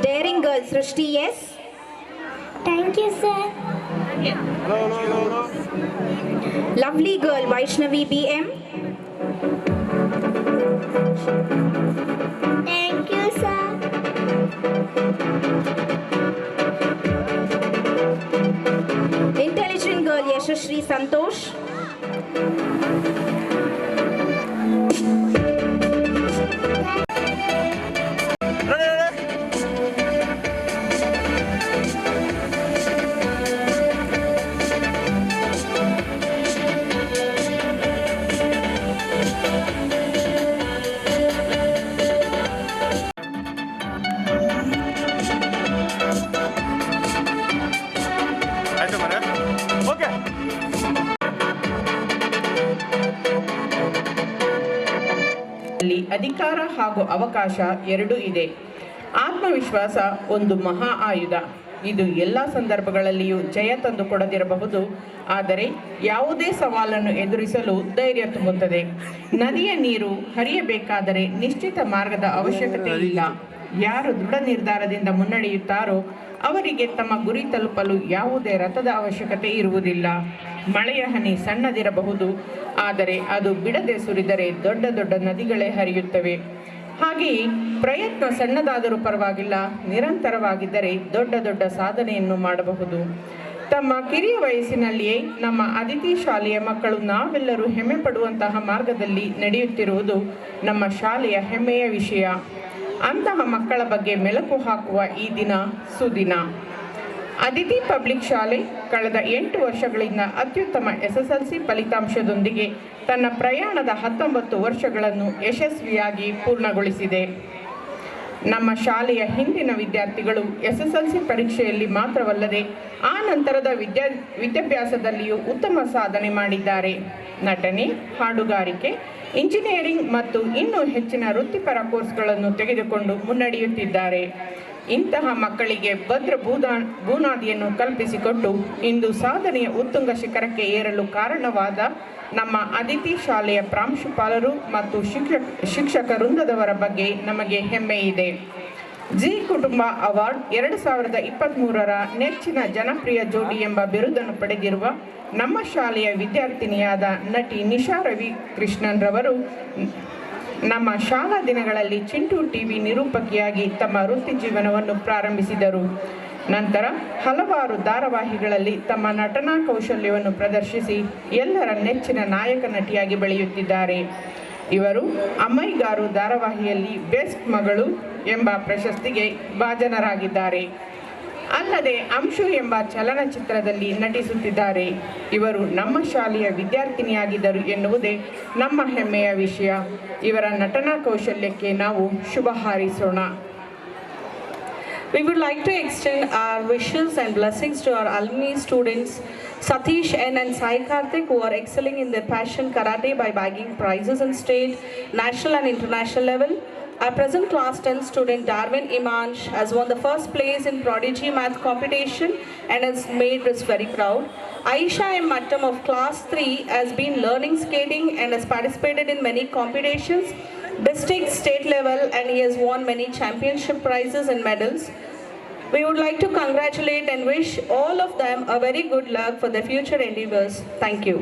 Daring girl Srishti S. Thank you, sir. Lovely girl Vaishnavi BM. Thank you, sir. Intelligent girl Yashashri Santosh. ಆಯ್ತು ಮನೆ okay ಅಲ್ಲಿ ಅಧಿಕಾರ ಹಾಗೂ ಅವಕಾಶ ಎರಡೂ ಇದೆ. ಆತ್ಮವಿಶ್ವಾಸ ಒಂದು ಮಹಾ ಆಯುಧ. ಇದು ಎಲ್ಲ ಸಂದರ್ಭಗಳಲ್ಲಿಯೂ ಜಯ ತಂದು ಕೊಡದಿರಬಹುದು, ಆದರೆ ಯಾವುದೇ ಸವಾಲನ್ನು ಎದುರಿಸಲು ಧೈರ್ಯ ತುಂಬುತ್ತದೆ. ನದಿಯ ನೀರು ಹರಿಯಬೇಕಾದರೆ ನಿಶ್ಚಿತ ಮಾರ್ಗದ ಅವಶ್ಯಕತೆ ಇಲ್ಲ. ಯಾರು ದೃಢ ನಿರ್ಧಾರದಿಂದ ಮುನ್ನಡೆಯುತ್ತಾರೋ ಅವರಿಗೆ ತಮ್ಮ ಗುರಿ ತಲುಪಲು ಯಾವುದೇ ರಥದ ಅವಶ್ಯಕತೆ ಇರುವುದಿಲ್ಲ. ಮಳೆಯ ಹನಿ ಸಣ್ಣದಿರಬಹುದು, ಆದರೆ ಅದು ಬಿಡದೆ ಸುರಿದರೆ ದೊಡ್ಡ ದೊಡ್ಡ ನದಿಗಳೇ ಹರಿಯುತ್ತವೆ. ಹಾಗೆಯೇ ಪ್ರಯತ್ನ ಸಣ್ಣದಾದರೂ ಪರವಾಗಿಲ್ಲ, ನಿರಂತರವಾಗಿದ್ದರೆ ದೊಡ್ಡ ದೊಡ್ಡ ಸಾಧನೆಯನ್ನು ಮಾಡಬಹುದು. ತಮ್ಮ ಕಿರಿಯ ವಯಸ್ಸಿನಲ್ಲಿಯೇ ನಮ್ಮ ಅದಿತಿ ಶಾಲೆಯ ಮಕ್ಕಳು ನಾವೆಲ್ಲರೂ ಹೆಮ್ಮೆ ಪಡುವಂತಹ ಮಾರ್ಗದಲ್ಲಿ ನಡೆಯುತ್ತಿರುವುದು ನಮ್ಮ ಶಾಲೆಯ ಹೆಮ್ಮೆಯ ವಿಷಯ. ಅಂತಹ ಮಕ್ಕಳ ಬಗ್ಗೆ ಮೆಲುಕು ಹಾಕುವ ಈ ದಿನ ಸುದಿನ. ಅದಿತಿ ಪಬ್ಲಿಕ್ ಶಾಲೆ ಕಳೆದ 8 ವರ್ಷಗಳಿಂದ ಅತ್ಯುತ್ತಮ SSLC ಫಲಿತಾಂಶದೊಂದಿಗೆ ತನ್ನ ಪ್ರಯಾಣದ 19 ವರ್ಷಗಳನ್ನು ಯಶಸ್ವಿಯಾಗಿ ಪೂರ್ಣಗೊಳಿಸಿದೆ. ನಮ್ಮ ಶಾಲೆಯ ಹಿಂದಿನ ವಿದ್ಯಾರ್ಥಿಗಳು SSLC ಪರೀಕ್ಷೆಯಲ್ಲಿ ಮಾತ್ರವಲ್ಲದೆ ಆ ನಂತರದ ವಿದ್ಯಾಭ್ಯಾಸದಲ್ಲಿಯೂ ಉತ್ತಮ ಸಾಧನೆ ಮಾಡಿದ್ದಾರೆ. ನಟನೆ, ಹಾಡುಗಾರಿಕೆ, ಇಂಜಿನಿಯರಿಂಗ್ ಮತ್ತು ಇನ್ನೂ ಹೆಚ್ಚಿನ ವೃತ್ತಿಪರ ಕೋರ್ಸ್ಗಳನ್ನು ತೆಗೆದುಕೊಂಡು ಮುನ್ನಡೆಯುತ್ತಿದ್ದಾರೆ. ಇಂತಹ ಮಕ್ಕಳಿಗೆ ಭದ್ರ ಬುನಾದಿಯನ್ನು ಕಲ್ಪಿಸಿಕೊಟ್ಟು ಇಂದು ಸಾಧನೆಯ ಉತ್ತುಂಗ ಶಿಖರಕ್ಕೆ ಏರಲು ಕಾರಣವಾದ ನಮ್ಮ ಅದಿತಿ ಶಾಲೆಯ ಪ್ರಾಂಶುಪಾಲರು ಮತ್ತು ಶಿಕ್ಷಕ ವೃಂದದವರ ಬಗ್ಗೆ ನಮಗೆ ಹೆಮ್ಮೆ ಇದೆ. ಜಿ ಕುಟುಂಬ ಅವಾರ್ಡ್ 2023ರ ನೆಚ್ಚಿನ ಜನಪ್ರಿಯ ಜೋಡಿ ಎಂಬ ಬಿರುದನ್ನು ಪಡೆದಿರುವ ನಮ್ಮ ಶಾಲೆಯ ವಿದ್ಯಾರ್ಥಿನಿಯಾದ ನಟಿ ನಿಶಾ ರವಿ ಕೃಷ್ಣನ್ ರವರು ನಮ್ಮ ಶಾಲಾ ದಿನಗಳಲ್ಲಿ ಚಿಂಟು ಟಿವಿ ನಿರೂಪಕಿಯಾಗಿ ತಮ್ಮ ವೃತ್ತಿ ಜೀವನವನ್ನು ಪ್ರಾರಂಭಿಸಿದರು. ನಂತರ ಹಲವಾರು ಧಾರಾವಾಹಿಗಳಲ್ಲಿ ತಮ್ಮ ನಟನಾ ಕೌಶಲ್ಯವನ್ನು ಪ್ರದರ್ಶಿಸಿ ಎಲ್ಲರ ನೆಚ್ಚಿನ ನಾಯಕ ನಟಿಯಾಗಿ ಬೆಳೆಯುತ್ತಿದ್ದಾರೆ. ಇವರು ಅಮ್ಮೈಗಾರು ಧಾರಾವಾಹಿಯಲ್ಲಿ ಬೆಸ್ಟ್ ಮಗಳು ಎಂಬ ಪ್ರಶಸ್ತಿಗೆ ಭಾಜನರಾಗಿದ್ದಾರೆ. ಅಲ್ಲದೆ ಅಂಶು ಎಂಬ ಚಲನಚಿತ್ರದಲ್ಲಿ ನಟಿಸುತ್ತಿದ್ದಾರೆ. ಇವರು ನಮ್ಮ ಶಾಲೆಯ ವಿದ್ಯಾರ್ಥಿನಿಯಾಗಿದ್ದರು ಎನ್ನುವುದೇ ನಮ್ಮ ಹೆಮ್ಮೆಯ ವಿಷಯ. ಇವರ ನಟನಾ ಕೌಶಲ್ಯಕ್ಕೆ ನಾವು ಶುಭ ಹಾರೈಸೋಣ. We would like to extend our wishes and blessings to our alumni students Satish N and Sai Karthik, who are excelling in their passion karate by bagging prizes in state, national and international level. Our present class 10 student Darwin Imansh has won the first place in Prodigy Math competition and has made us very proud. Aisha M. Mattam of class 3 has been learning skating and has participated in many competitions, district, state level, and he has won many championship prizes and medals. We would like to congratulate and wish all of them a very good luck for their future endeavors. Thank you.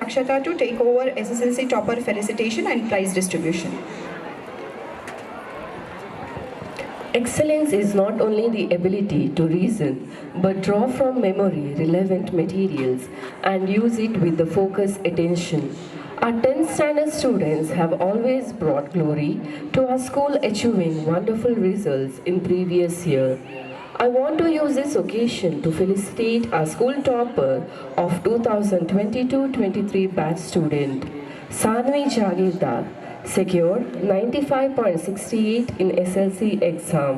Akshata to take over SSLC topper felicitation and prize distribution. Excellence is not only the ability to reason, but draw from memory relevant materials and use it with the focused attention. Our 10th standard students have always brought glory to our school, achieving wonderful results in previous year. I want to use this occasion to felicitate our school topper of 2022-23 batch student, Sanvi Jagirdar, secured 95.68 in SLC exam.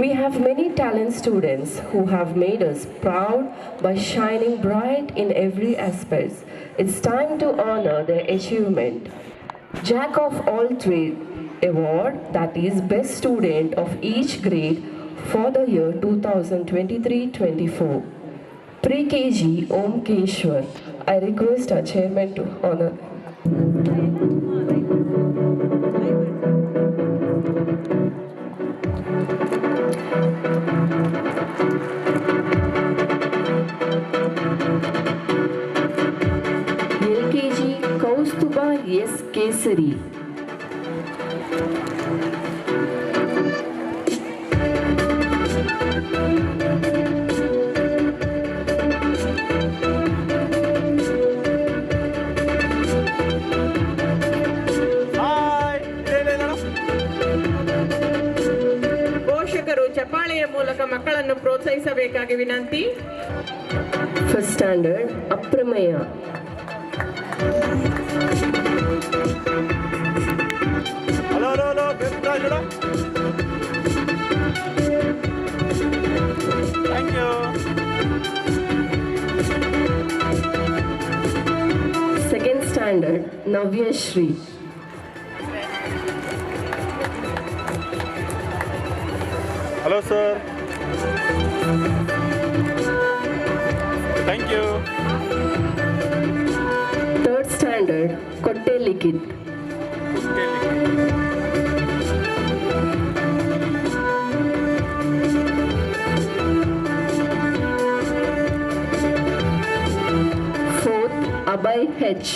We have many talent students who have made us proud by shining bright in every aspect. It's time to honor their achievement. Jack of all trades award, that is best student of each grade for the year 2023-24. Pre-KG Om Keshwar. I request our chairman to honor. LKG Kaustuba S. Kesari. ಪೋಷಕರು ಚಪ್ಪಾಳೆಯ ಮೂಲಕ ಮಕ್ಕಳನ್ನು ಪ್ರೋತ್ಸಾಹಿಸಬೇಕಾಗಿ ವಿನಂತಿ. First standard ಅಪ್ರಮೇಯ. Hello hello hello thank you. Second standard Navya Shri. Hello sir, thank you. Third standard Kotte Likit. Fourth Abhay H.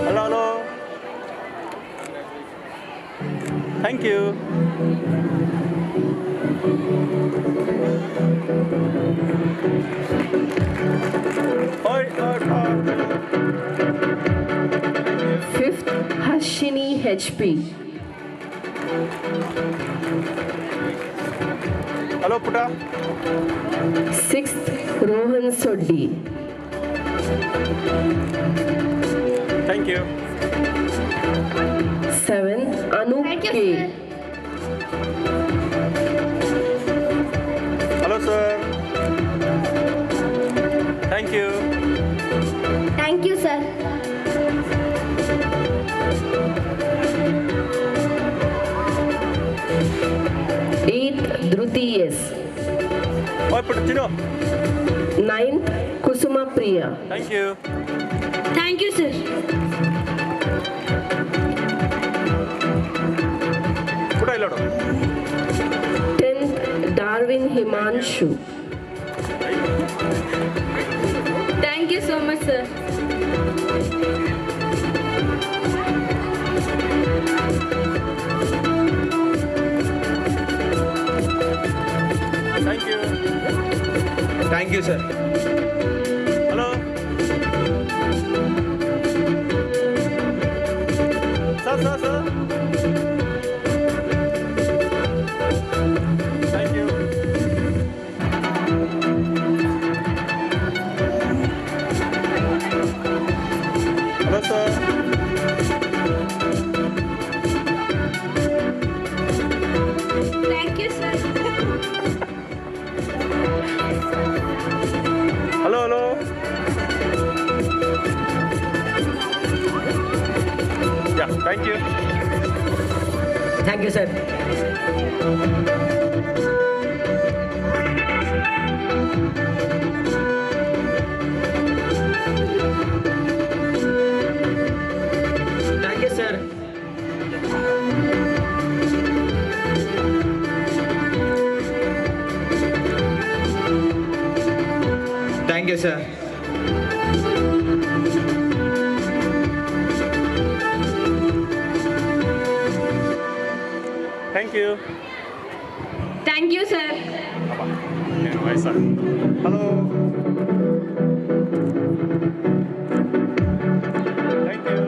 Hello hello thank you. Fifth Hashini HP. Hello ಪುಟ. 6th, Rohan Soddi. Thank you. 7th, Anup K. Hello sir. Thank you. Thank you sir. 8th, Dhruti S. ಓಯ್ ಪುಟ ಚಿನ್ನು. 9th, Kusuma Priya. Thank you. Thank you sir. ಪುಟ ಇಲ್ಲ ನೋಡು. 10th, Darwin Himanshu. Thank you so much sir. Thank you. Thank you sir. Hello sir sir sir. Thank you. Hello sir. Thank you sir. Hello hello. Yeah thank you. Thank you sir. Thank you sir. Thank you sir. Thank you. Thank you sir. ವಯಸ್ಸ. Hello. Thank you.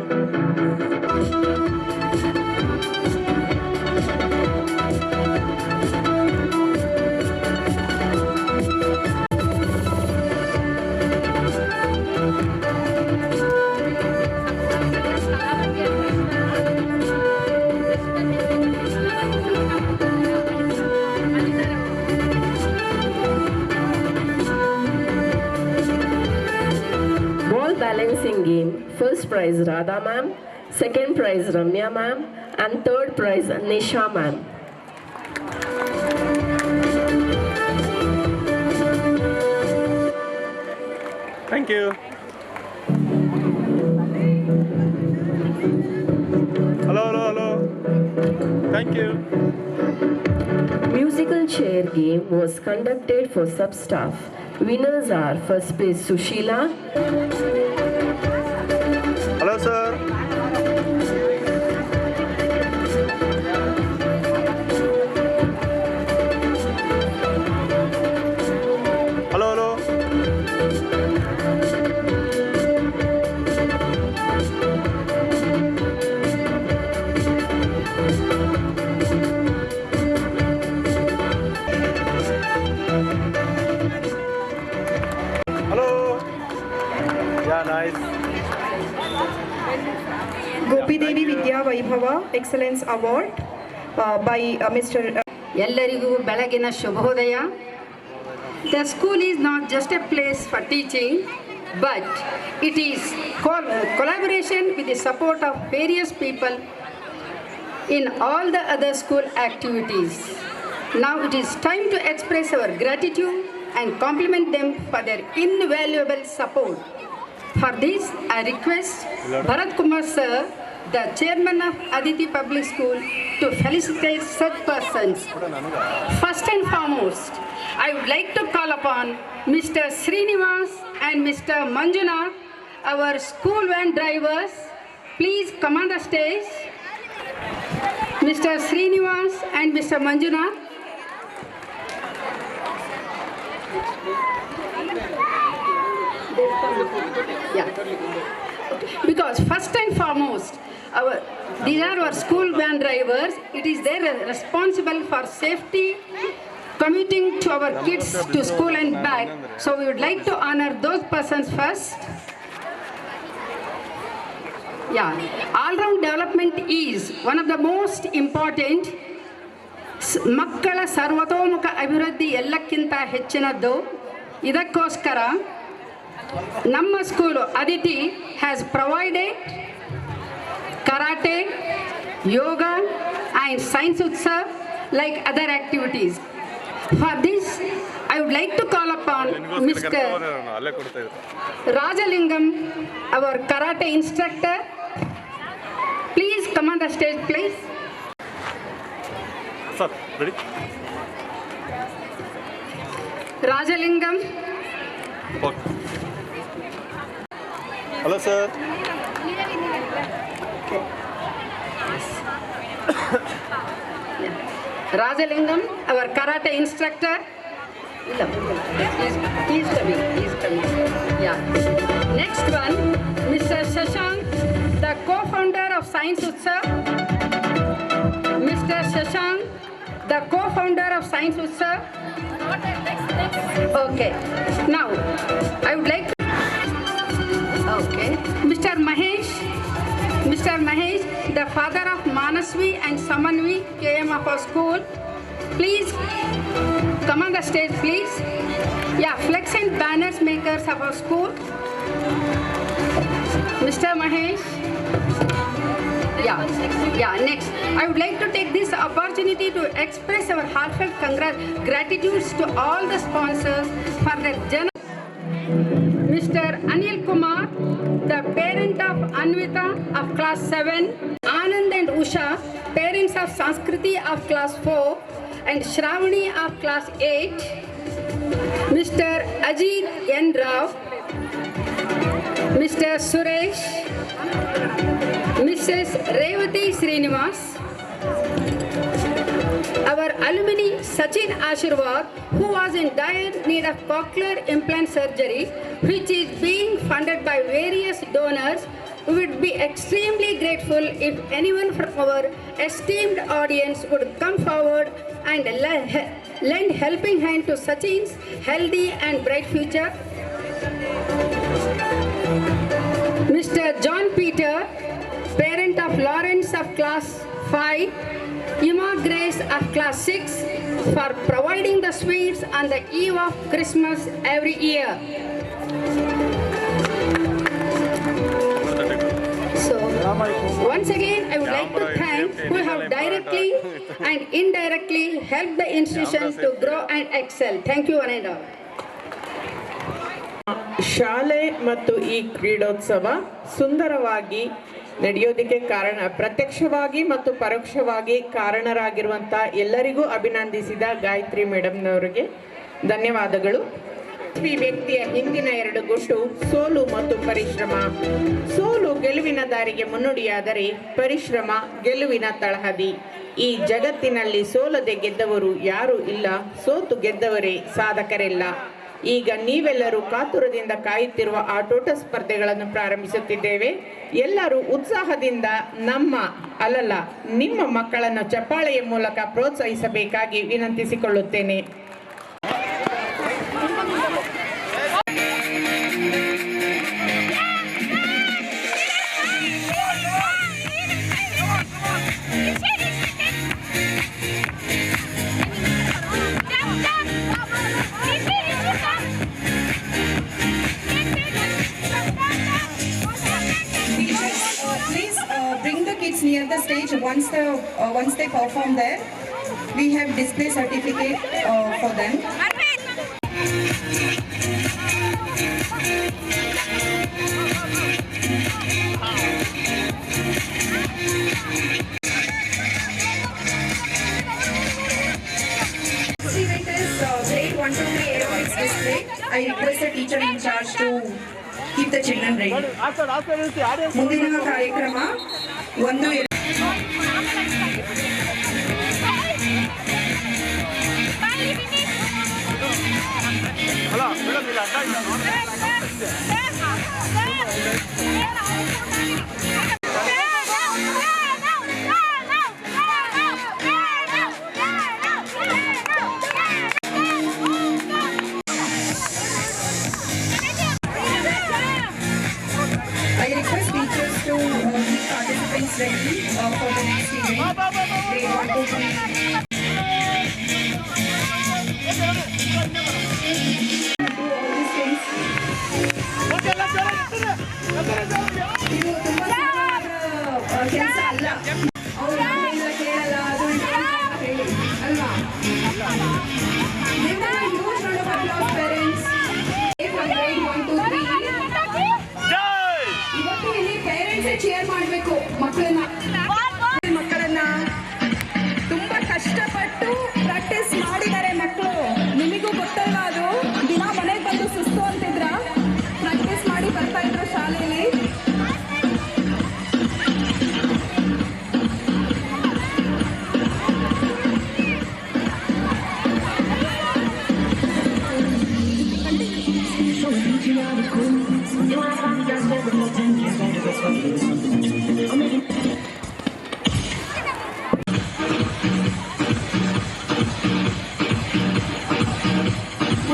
Ball balancing game. First prize Radha ma'am, second prize Ramya ma'am, and third prize Nisha ma'am. Thank you. Hello hello hello. Thank you. Musical chair game was conducted for sub-staff. Winners are first place Sushila. Hello sir. Hello hello. Hello. Yeah nice. Gopi Devi Vidya Vaibhava Excellence Award by Mr. ಎಲ್ಲರಿಗೂ ಬೆಳಗಿನ ಶುಭೋದಯ. The school is not just a place for teaching, but it is collaboration with the support of various people in all the other school activities. Now it is time to express our gratitude and compliment them for their invaluable support. For this, I request Bharat Kumar sir, the chairman of Aditi Public School, to felicitate such persons. First and foremost, I would like to call upon Mr. Srinivas and Mr. Manjunath, our school van drivers. Please come on the stage. Mr. Srinivas and Mr. Manjunath. Yeah. Because first and foremost, these are our school van drivers. It is their responsible for safety commuting to our kids to school and back. So we would like to honor those persons first. Yeah, all-round development is one of the most important. ಮಕ್ಕಳ ಸರ್ವತೋಮುಖ ಅಭಿವೃದ್ಧಿ ಎಲ್ಲಕ್ಕಿಂತ ಹೆಚ್ಚಿನದ್ದು. ಇದಕ್ಕೋಸ್ಕರ ನಮ್ಮ school Aditi has provided karate, yoga and science utsav like other activities. For this, I would like to call upon Mr. Rajalingam, our karate instructor. Please come on the stage, please. Sir, ready? Rajalingam. Okay. Hello, sir. Rajalingam, our karate instructor. He's coming. Yeah. Next one, Mr. Shashank, the co-founder of Science Utsav. Mr. Shashank, the co-founder of Science Utsav. Okay. Now, I would like to... Okay. Mr. Mahesh, the father of Manasvi and Samanvi KM of our school. Please come on the stage, please. Yeah, flex and banners makers of our school. Mr. Mahesh. Yeah, next. I would like to take this opportunity to express our heartfelt gratitude to all the sponsors for their generous. Mr. Anil Kumar, the parent of Anvita of class 7, Anand and Usha, parents of Sanskriti of class 4, and Shravani of class 8, Mr. Ajit N. Rao, Mr. Suresh, Mrs. Revati Srinivas, our alumni Sachin Ashirwad, who was in dire need of cochlear implant surgery, which is being funded by various donors. We would be extremely grateful if anyone from our esteemed audience would come forward and lend helping hand to Sachin's healthy and bright future. Mr. John Peter, parent of Lawrence of class 5, Ima Grace of class 6, for providing the sweets on the eve of Christmas every year. So, once again, I would like to thank who have directly and indirectly helped the institution to grow and excel. Thank you, one and all. ಶಾಲೆ ಮತ್ತು ಈ ಕ್ರೀಡೋತ್ಸವ ಸುಂದರವಾಗಿ ನಡೆಯೋದಕ್ಕೆ ಪ್ರತ್ಯಕ್ಷವಾಗಿ ಮತ್ತು ಪರೋಕ್ಷವಾಗಿ ಕಾರಣರಾಗಿರುವಂಥ ಎಲ್ಲರಿಗೂ ಅಭಿನಂದಿಸಿದ ಗಾಯತ್ರಿ ಮೇಡಮ್ನವರಿಗೆ ಧನ್ಯವಾದಗಳು. ಈ ವ್ಯಕ್ತಿಯ ಹಿಂದಿನ 2 ಗುಟ್ಟು ಸೋಲು ಮತ್ತು ಪರಿಶ್ರಮ. ಸೋಲು ಗೆಲುವಿನ ದಾರಿಗೆ ಮುನ್ನುಡಿಯಾದರೆ ಪರಿಶ್ರಮ ಗೆಲುವಿನ ತಳಹದಿ. ಈ ಜಗತ್ತಿನಲ್ಲಿ ಸೋಲದೆ ಗೆದ್ದವರು ಯಾರೂ ಇಲ್ಲ, ಸೋತು ಗೆದ್ದವರೇ ಸಾಧಕರೆಲ್ಲ. ಈಗ ನೀವೆಲ್ಲರೂ ಕಾತುರದಿಂದ ಕಾಯುತ್ತಿರುವ ಆಟೋಟ ಸ್ಪರ್ಧೆಗಳನ್ನು ಪ್ರಾರಂಭಿಸುತ್ತಿದ್ದೇವೆ. ಎಲ್ಲರೂ ಉತ್ಸಾಹದಿಂದ ನಿಮ್ಮ ಮಕ್ಕಳನ್ನು ಚಪ್ಪಾಳೆಯ ಮೂಲಕ ಪ್ರೋತ್ಸಾಹಿಸಬೇಕಾಗಿ ವಿನಂತಿಸಿಕೊಳ್ಳುತ್ತೇನೆ. Near the stage once they perform there, we have display certificate for them. Event is grade 1 to 3 aerobics display. I request the teacher in charge to keep the children ready. ಮುಂದಿನ ಕಾರ್ಯಕ್ರಮ ಒಂದು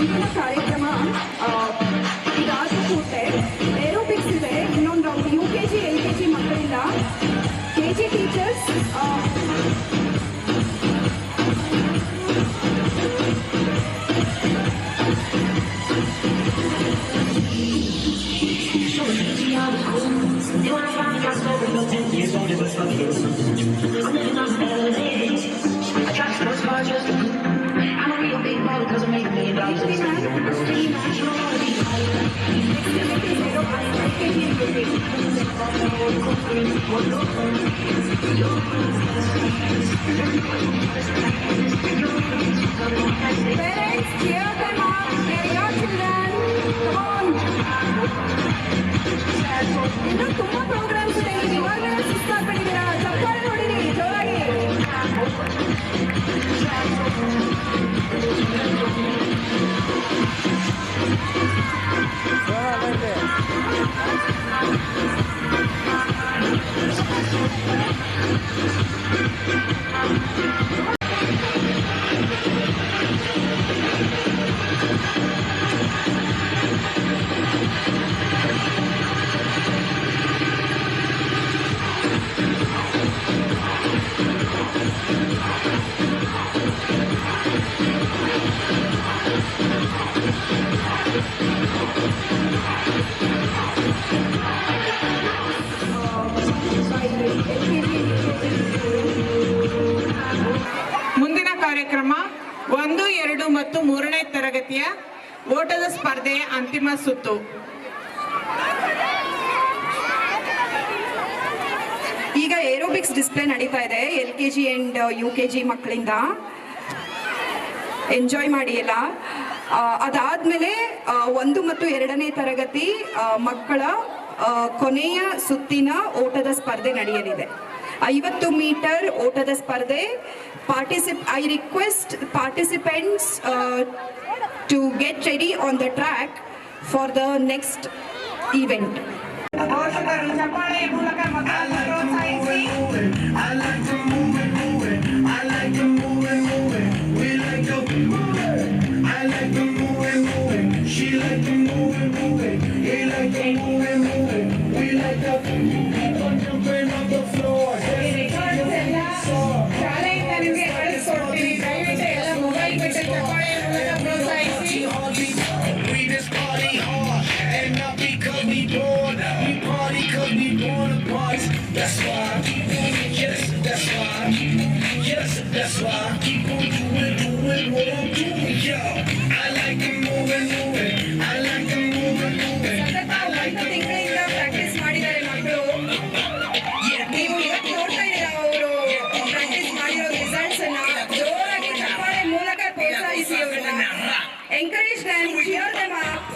ಮುಂದಿನ ಕಾರ್ಯಕ್ರಮ ಇದಾದ ಕೂಡಲೇ ಏರೋಬಿಕ್ಸ್ ಇದೆ. ಇನ್ನೊಂದು round UKG LKG ಮಕ್ಕಳಿಂದ KG teachers Parents, cheer them up. They're your children. Come on. ಇನ್ನೂ ತುಂಬಾ ಪ್ರೋಗ್ರಾಮ್ಸ್ ಇದೆ. ಇವಾಗ ಸುಸ್ತಾಗ್ಬಿಟ್ಟಿದ್ದೀರಾ. ಚಪ್ಪಾಳೆ ನೋಡಿರಿ ಜೋರಾಗಿ. ಮುಂದಿನ ಕಾರ್ಯಕ್ರಮ 1, 2 ಮತ್ತು 3ನೇ ತರಗತಿಯ ಓಟದ ಸ್ಪರ್ಧೆಯ ಅಂತಿಮ ಸುತ್ತು. ಈಗ ಏರೋಬಿಕ್ಸ್ ಡಿಸ್ಪ್ಲೇ ನಡೀತಾ ಇದೆ LKG ಅಂಡ್ UKG ಮಕ್ಕಳಿಂದ. ಎಂಜಾಯ್ ಮಾಡಿ ಎಲ್ಲ. ಅದಾದ್ಮೇಲೆ 1 ಮತ್ತು 2ನೇ ತರಗತಿ ಮಕ್ಕಳ ಕೊನೆಯ ಸುತ್ತಿನ ಓಟದ ಸ್ಪರ್ಧೆ ನಡೆಯಲಿದೆ. 50 ಮೀಟರ್ ಓಟದ ಸ್ಪರ್ಧೆ. I request participants to get ready on the track for the next event. That's why I keep on, yes, that's why I keep on, yes, that's why I keep on doing what I'm doing, yo. I like to move and move it, I like to move and move it, I like to ತಿಂಗಳಿಂದ practice ಮಾಡಿದ್ದಾರೆ ಮಕ್ಕಳು. ನೀವು ಇವತ್ತು ನೋಡ್ತಾ ಇದ್ದೀರಾ ಅವರು practice ಮಾಡಿರೋ results ಅನ್ನ. ಜೋರಾಗಿ ಚಪ್ಪಾಳೆ ಮೂಲಕ ಪ್ರೋತ್ಸಾಹಿಸಿ ಅವರನ್ನ. Encourage them, cheer them up.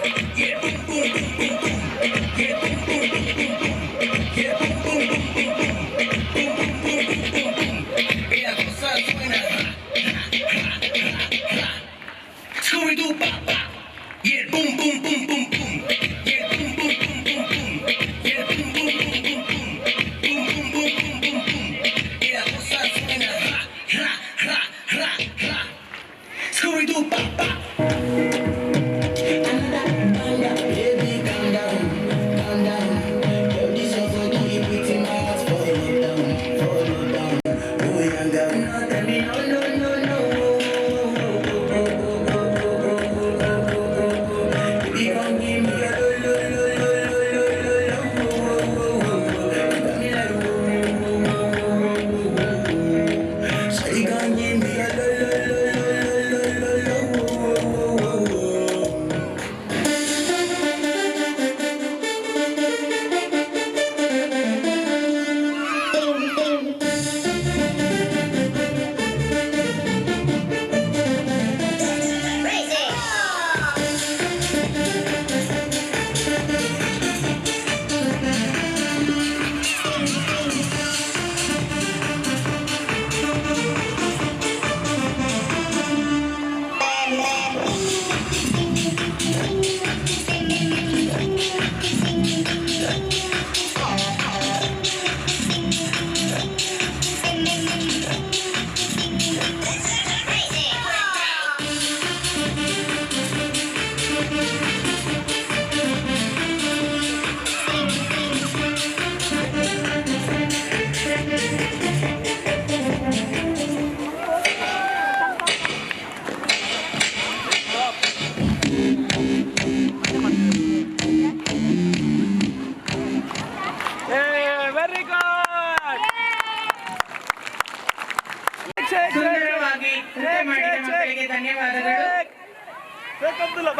Scooby-Doo, pop, pop. Yeah, boom, boom, boom, boom, boom. Yeah, boom, boom, boom, boom, boom. Yeah, boom, boom, boom, boom, boom. Boom, boom, boom, boom, boom, boom. Yeah, what's up, suena? Ra, ra, ra, ra. Scooby-Doo, pop, pop. Baby, calm down, calm down.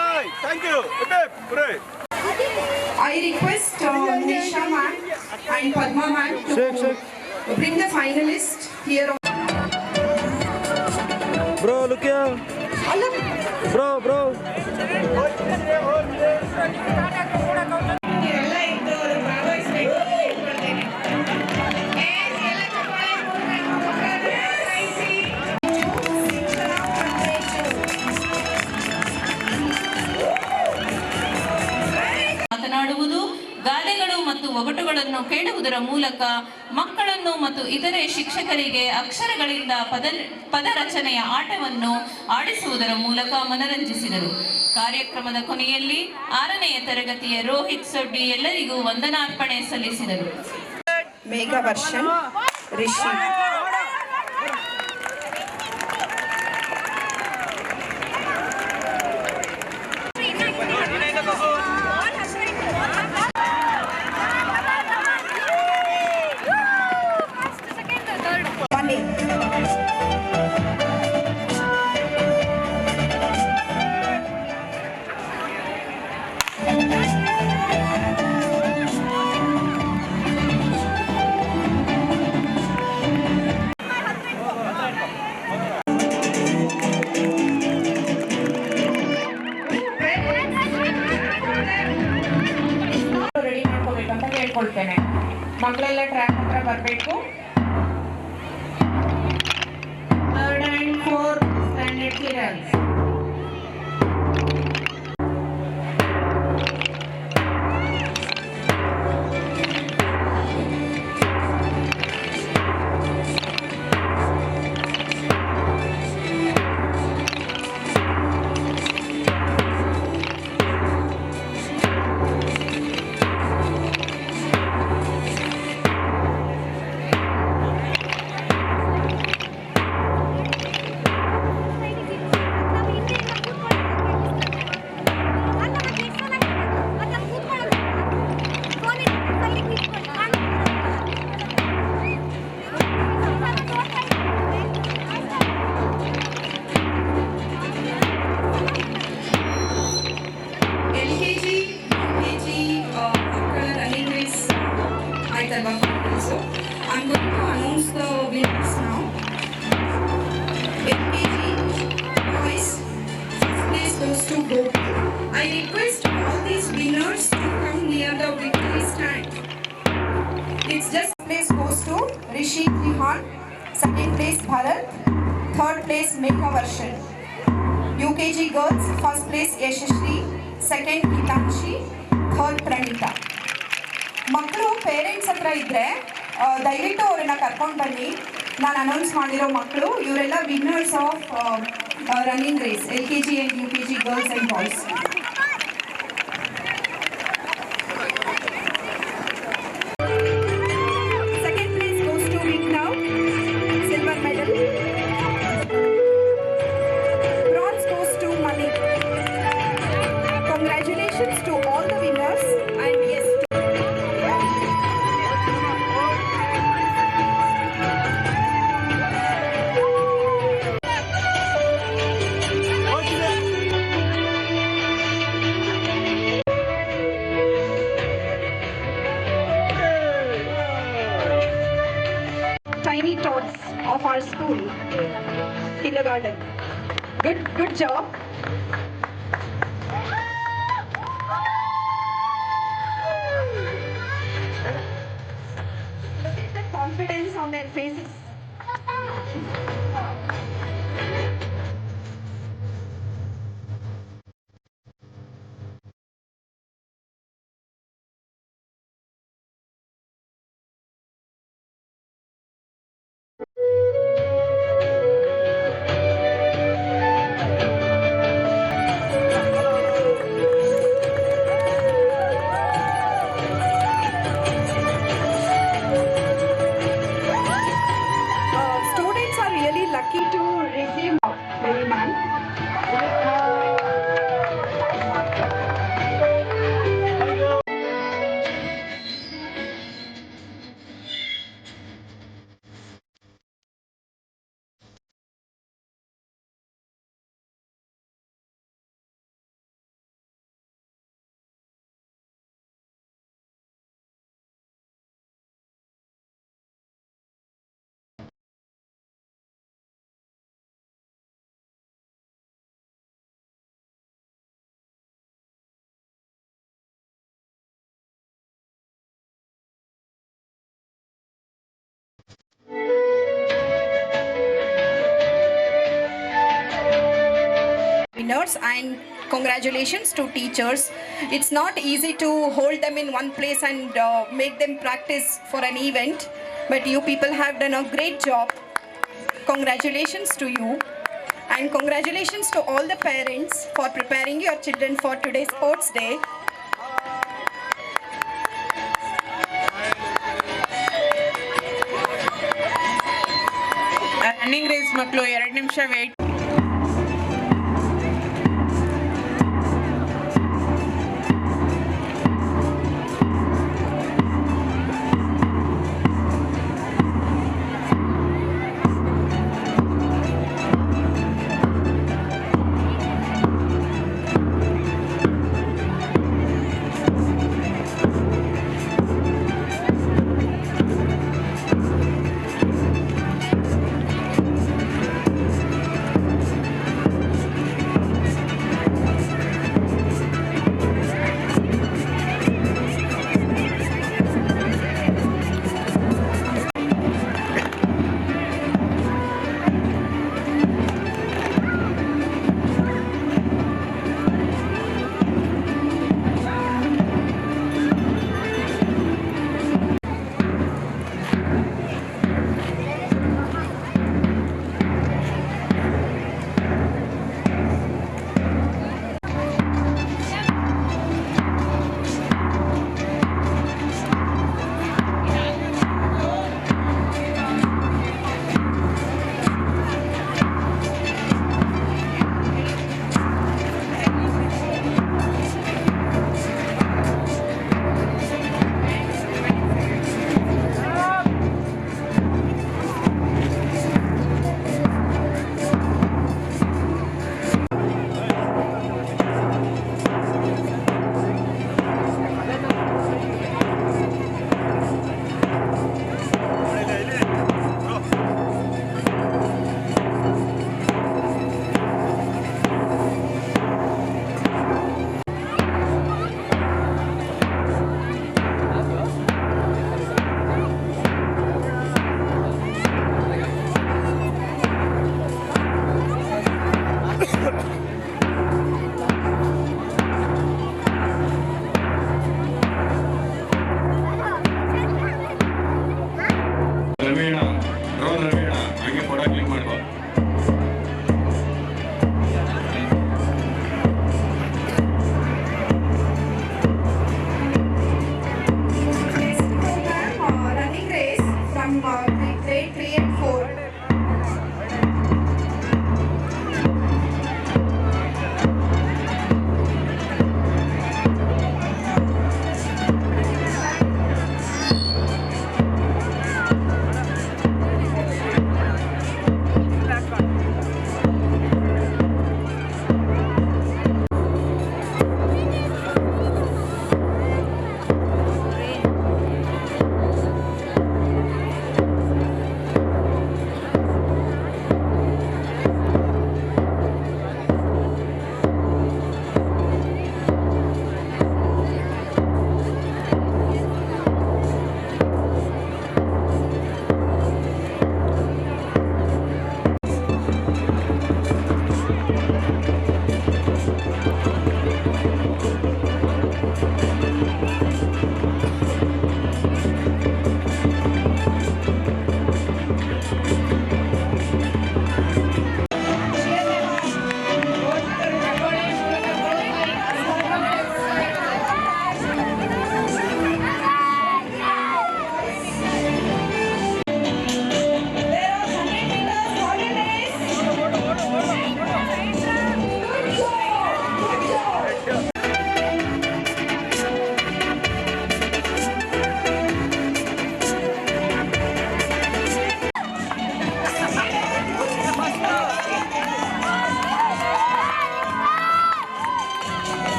Bye. Thank you. Pray. I request Nisha ma'am and Padma ma'am to bring the finalists here. Bro, look here. Bro. ಮಾತನಾಡುವುದು, ಗಾದೆಗಳು ಮತ್ತು ಒಗಟುಗಳನ್ನು ಕೇಳುವುದರ ಮೂಲಕ ಮಕ್ಕಳನ್ನು ಮತ್ತು ಇತರೆ ಶಿಕ್ಷಕರಿಗೆ ಅಕ್ಷರಗಳಿಂದ ಪದ ರಚನೆಯ ಆಟವನ್ನು ಆಡಿಸುವುದರ ಮೂಲಕ ಮನರಂಜಿಸಿದರು. ಕಾರ್ಯಕ್ರಮದ ಕೊನೆಯಲ್ಲಿ 6ನೇ ತರಗತಿಯ ರೋಹಿತ್ ಸೊಡ್ಡಿ ಎಲ್ಲರಿಗೂ ವಂದನಾರ್ಪಣೆ ಸಲ್ಲಿಸಿದರು. ಮೇಘವರ್ಷನ್, ರಿಷಿ. ರೆಡಿ ಮಾಡ್ಕೋಬೇಕಂತ ಕೇಳ್ಕೊಳ್ತೇನೆ. ಮಕ್ಕಳೆಲ್ಲ ಟ್ರ್ಯಾಕ್ ಹತ್ರ ಬರಬೇಕು. 3rd and 4th standard children. I'm going to announce the winners now. LKG boys, first place goes to Gopi. I request all these winners to come near the victory stand. It's just place goes to Rishi Jihan, second place Bharat, third place Megha UKG girls, first place Yashashri, second Hitanshi, third Pranita. ಮಕ್ಕಳು parents ಹತ್ರ ಇದ್ದರೆ ದಯವಿಟ್ಟು ಅವರನ್ನ ಕರ್ಕೊಂಡು ಬನ್ನಿ. ನಾನು announce ಮಾಡಿರೋ ಮಕ್ಕಳು ಇವರೆಲ್ಲ winners of running race LKG and UKG girls and boys. Second place goes to Viknav, silver medal. Bronze goes to Malik. Congratulations to all the winners and yes. Tiny tots of our school, kindergarten. Good job. Look at the confidence on their faces. winners, and congratulations to teachers. It's not easy to hold them in one place and make them practice for an event, but you people have done a great job. Congratulations to you, and congratulations to all the parents for preparing your children for today's sports day. Running race ಮಕ್ಕಳು 2 ನಿಮಿಷ wait.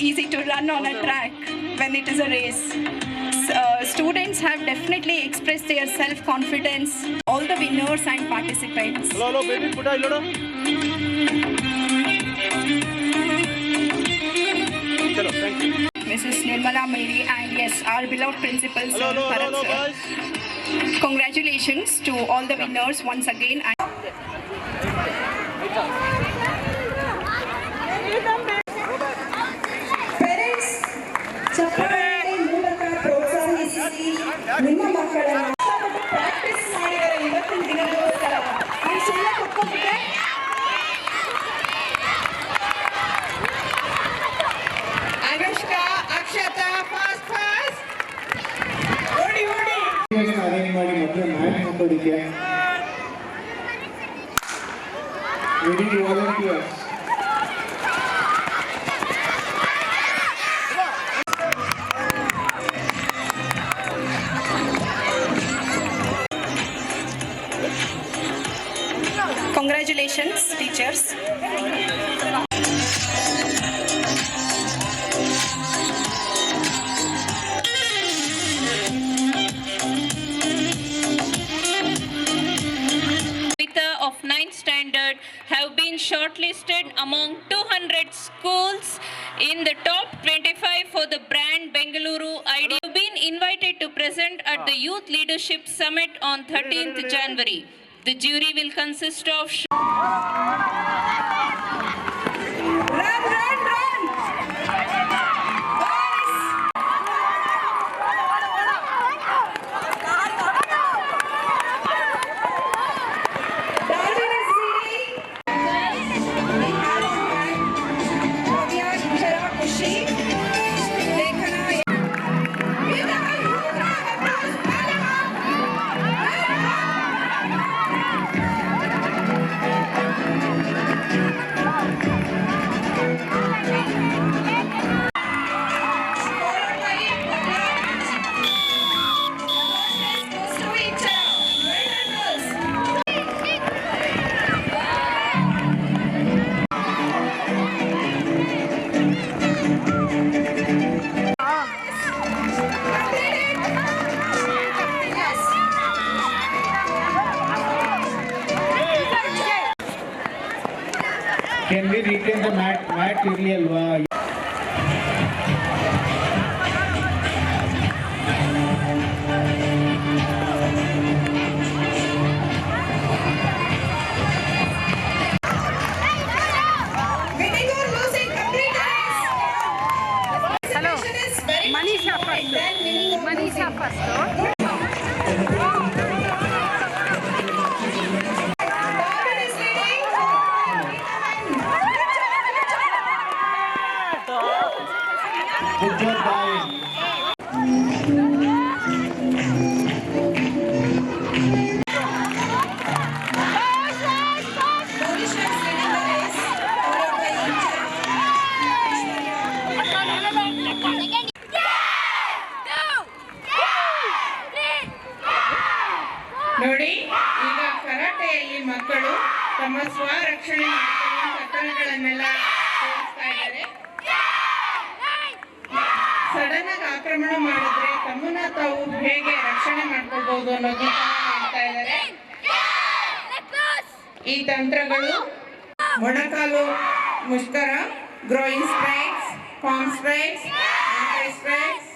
easy to run on a track when it is a race. Students have definitely expressed their self-confidence. All the winners and participants. Hello, baby, put a little. Hello, thank you. Mrs. Nirmala Mary and yes, our beloved principal, Sir Bharat sir. Congratulations to all the winners once again. Parents, ಚಪ್ಪಾಳೆ ಮೂಲಕ ಪ್ರೋತ್ಸಾಹಿಸಿ ನಿಮ್ಮ ಮಕ್ಕಳನ್ನು practice ಮಾಡಿದರೆ ಇವತ್ತಿನ ದಿನಗೋಸ್ಕರ ನೀವು ಸುಮ್ಮನೆ ಕೂತ್ಕೊಂಡ್ರೆ ಅನುಷ್ಕಾ ಅಕ್ಷತಾ ಫಾಸ್ಟ್ ಫಾಸ್ಟ್ ಓಡಿ ಓಡಿ ಅರೇಂಜ್ ಮಾಡಿ ಮತ್ತೆ ಮ್ಯಾಚ್ ಹಾಕೋದಿಕ್ಕೆ ready volunteers. Congratulations, teachers. Of 9th standard have been shortlisted among 200 schools in the top 25 for the brand Bengaluru ID. Have been invited to present at the Youth Leadership Summit on 13th January. The jury will consist of Can we retain the mat ಇರಲಿ ಅಲ್ವಾ? Manisha first. Good job, guys. ನೋಡಿ, ಈಗ ಕರಾಟೆಯಲ್ಲಿ ಮಕ್ಕಳು ತಮ್ಮ ಸ್ವರಕ್ಷಣೆ ಮಾಡಿಕೊಳ್ಳುವ ಕಟ್ಟಳೆಗಳನ್ನೆಲ್ಲ ತೋರಿಸ್ತಾ ಇದ್ದಾರೆ. Sudden ಆಗಿ ಆಕ್ರಮಣ ಮಾಡಿದ್ರೆ ತಮ್ಮನ್ನ ತಾವು ಹೇಗೆ ರಕ್ಷಣೆ ಮಾಡ್ಕೊಳ್ಬಹುದು ಅನ್ನೋದು ಹೇಳ್ತಾ ಇದ್ದಾರೆ. ಈ ತಂತ್ರಗಳು ಮೊಣಕಾಲು ಮುಷ್ಕರ, growing strikes, palm strikes, strikes,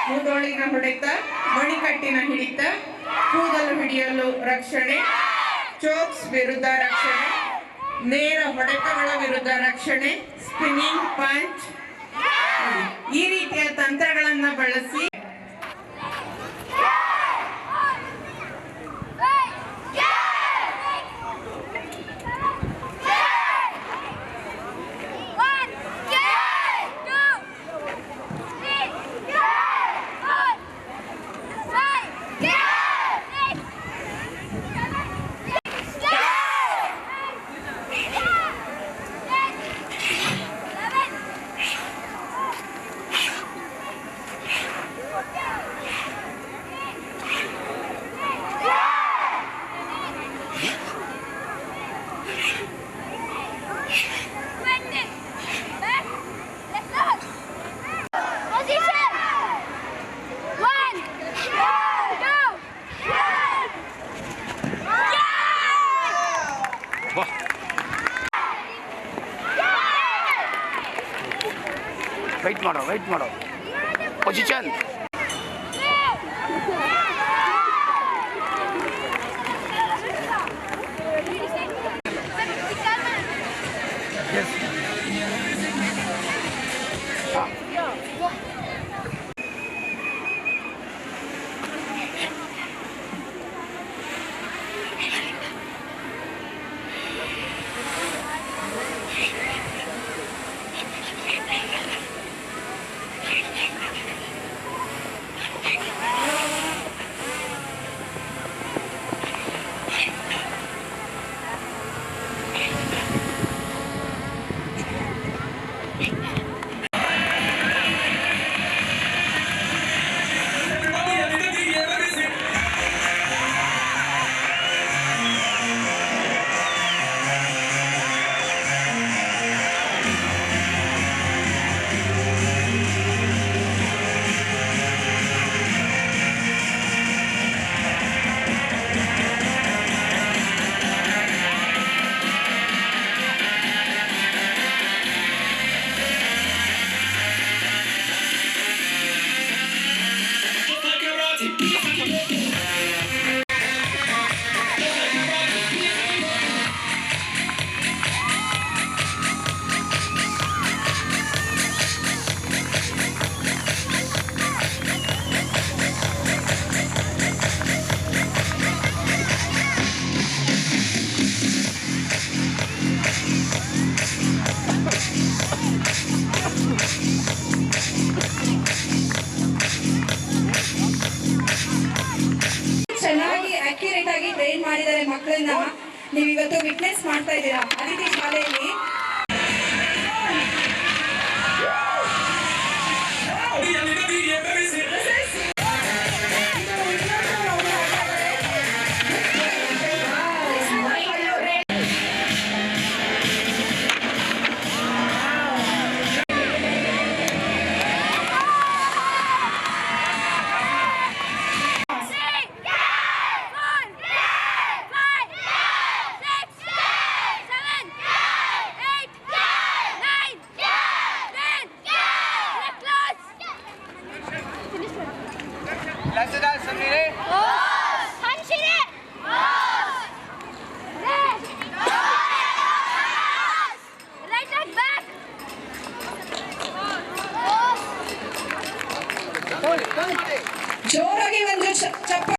ಮೂದೋಳಿನ ಹೊಡೆತ, ಮಣಿಕಟ್ಟಿನ ಹಿಡಿತ, ಕೂದಲು ಹಿಡಿಯಲು ರಕ್ಷಣೆ, ಚೋಕ್ಸ್ ವಿರುದ್ಧ ರಕ್ಷಣೆ, ನೇರ ಹೊಡೆತಗಳ ವಿರುದ್ಧ ರಕ್ಷಣೆ, ಸ್ಪಿನ್ನಿಂಗ್ ಪಂಚ್, ಈ ರೀತಿಯ ತಂತ್ರಗಳನ್ನ ಬಳಸಿ ಮಾಡೋ ಪೊಸಿಷನ್. ಚೆನ್ನಾಗಿ ಅಕ್ಯುರೇಟ್ ಆಗಿ ಟ್ರೈನ್ ಮಾಡಿದ್ದಾರೆ ಮಕ್ಕಳನ್ನ. ನೀವು ಇವತ್ತು ವಿಟ್ನೆಸ್ ಮಾಡ್ತಾ ಇದ್ದೀರಾ ಅದಿತಿ ಶಾಲೆಯಲ್ಲಿ. ಜೋರಾಗಿ ಒಂದು ಚಪ್ಪ.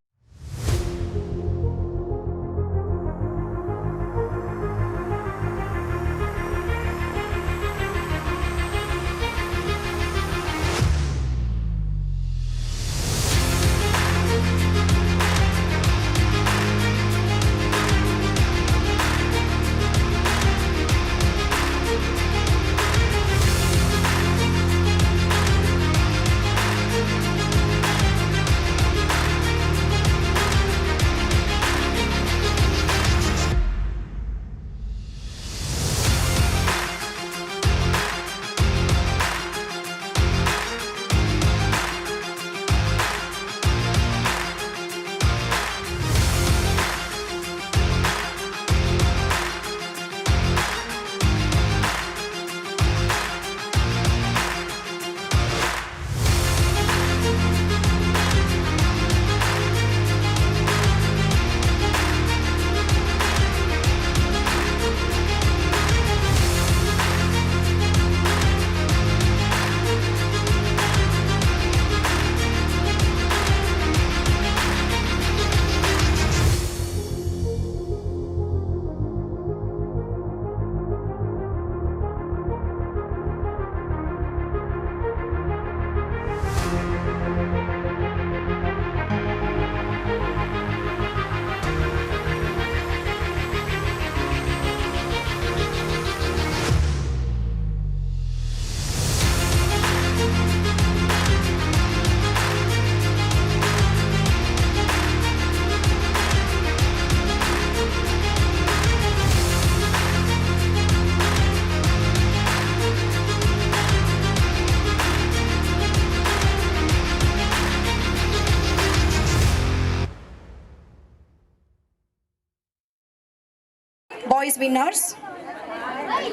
Boys winners.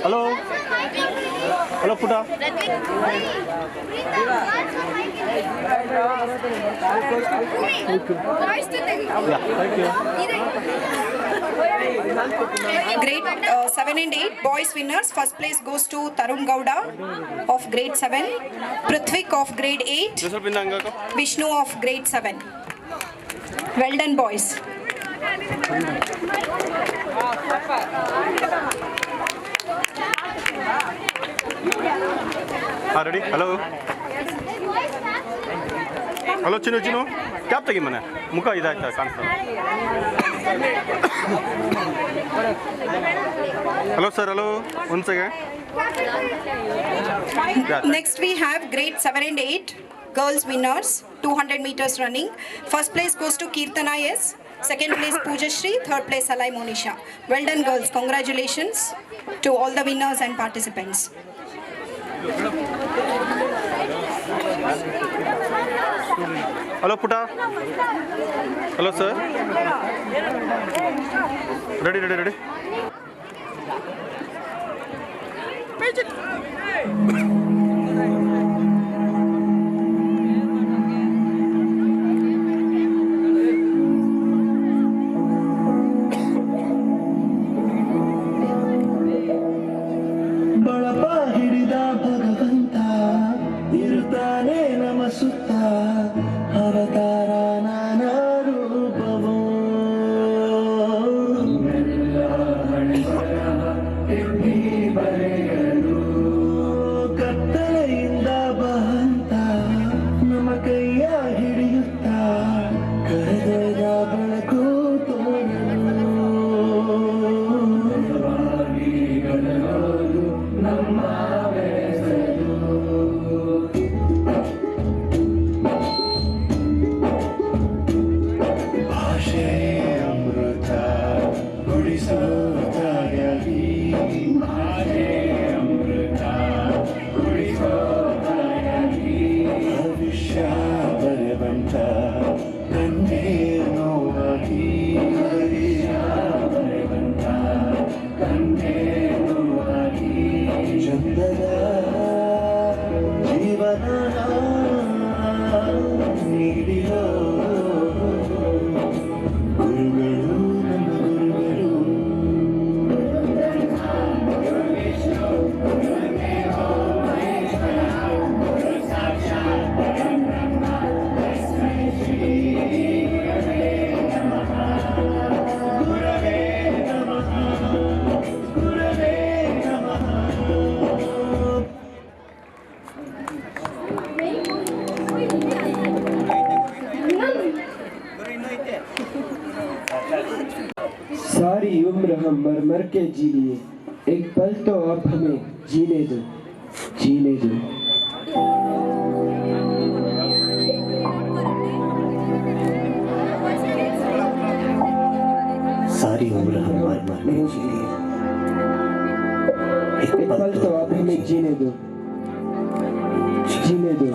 ಹಲೋ ಹಲೋ ಪುಟ Grade 7 and 8 boys winners. First place goes to Tarun Gowda of grade 7, Prithvik of grade 8, Vishnu of grade 7. Well done, boys. Ready hello hello ಚಿನ್ನು ಚಿನ್ನು ಕ್ಯಾಪ್ ತೆಗಿ ಮನೆ ಮುಖ ಇದಾಯ್ತಾ ಕಾಣಿಸ್ತಾ ಹಲೋ ಸರ್ ಹಲೋ ಒಂದು second. Next we have grade 7 and 8 girls winners 200 meters running. First place goes to Kirtana S, second place Pooja Shri, third place Alai Monisha. Well done girls, congratulations to all the winners and participants. Hello ಪುಟ hello sir ready ready ready ಬಳಪ ಹಿಡಿದ ಭಗವಂತ ಇರುತ್ತಾನೆ ನಮ್ಮ ಸುತ್ತ ಅವತಾರ ನಾನಾ ರೂಪವೋ ಬರೆಯಲು ಕತ್ತಲೆಯಿಂದ ಬಂತ ನಮ್ಮ ಕೈಯ ಹಿಡಿಯುತ್ತ ಕರೆದ ಬೆಳಕು ತೋರಲು ನಮ್ಮ ಭಾಷೆ ಅಮೃತ ಕುಡಿಸೋದಾಗಲಿ ಭಾಷೆ ಅಮೃತ ಕುಡಿಸೋದಾಗಲಿ ಭವಿಷ್ಯ ಬರೆವಂತ ಕಣ್ಣೇ ನೋವಾಗಿ ಭವಿಷ್ಯ ಬರೆವಂತ ಕಣ್ಣೇ ನೋವಾಗಿ ಚಂದದ ಜೀವನ ನೀಡಿರೋ ಗುರುಗಳು ನಮ್ಮ ಗುರುಗಳು सारी उम्र हम मर मर के जी लिए, एक पल तो आप हमें जीने दो, जीने दो। सारी उम्र हम मर मर के जी लिए, एक पल तो आप हमें जीने दो, जीने दो।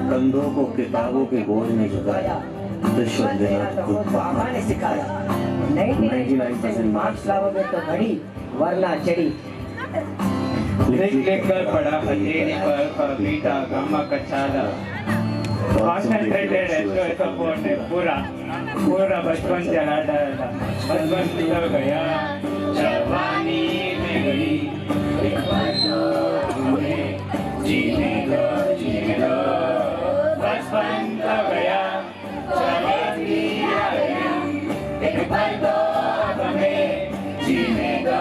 कंधों को किताबों के बोझ में झुकाया, दुश्मन देना खुद पापा ने सिखाया। 99% मार्क्स लाओगे तो बड़ी वरना चढ़ी। लिख लिख कर पढ़ा हथेली पर पपीता गम का छाला, कॉन्सेंट्रेटेड है सपोर्ट है पूरा पूरा बचपन चला था बचपन निकल गया जवानी में गई एक बार तो तुम्हें जीने दो बचपन तो गया चले दिया एक बार तो तुम्हें जीने दो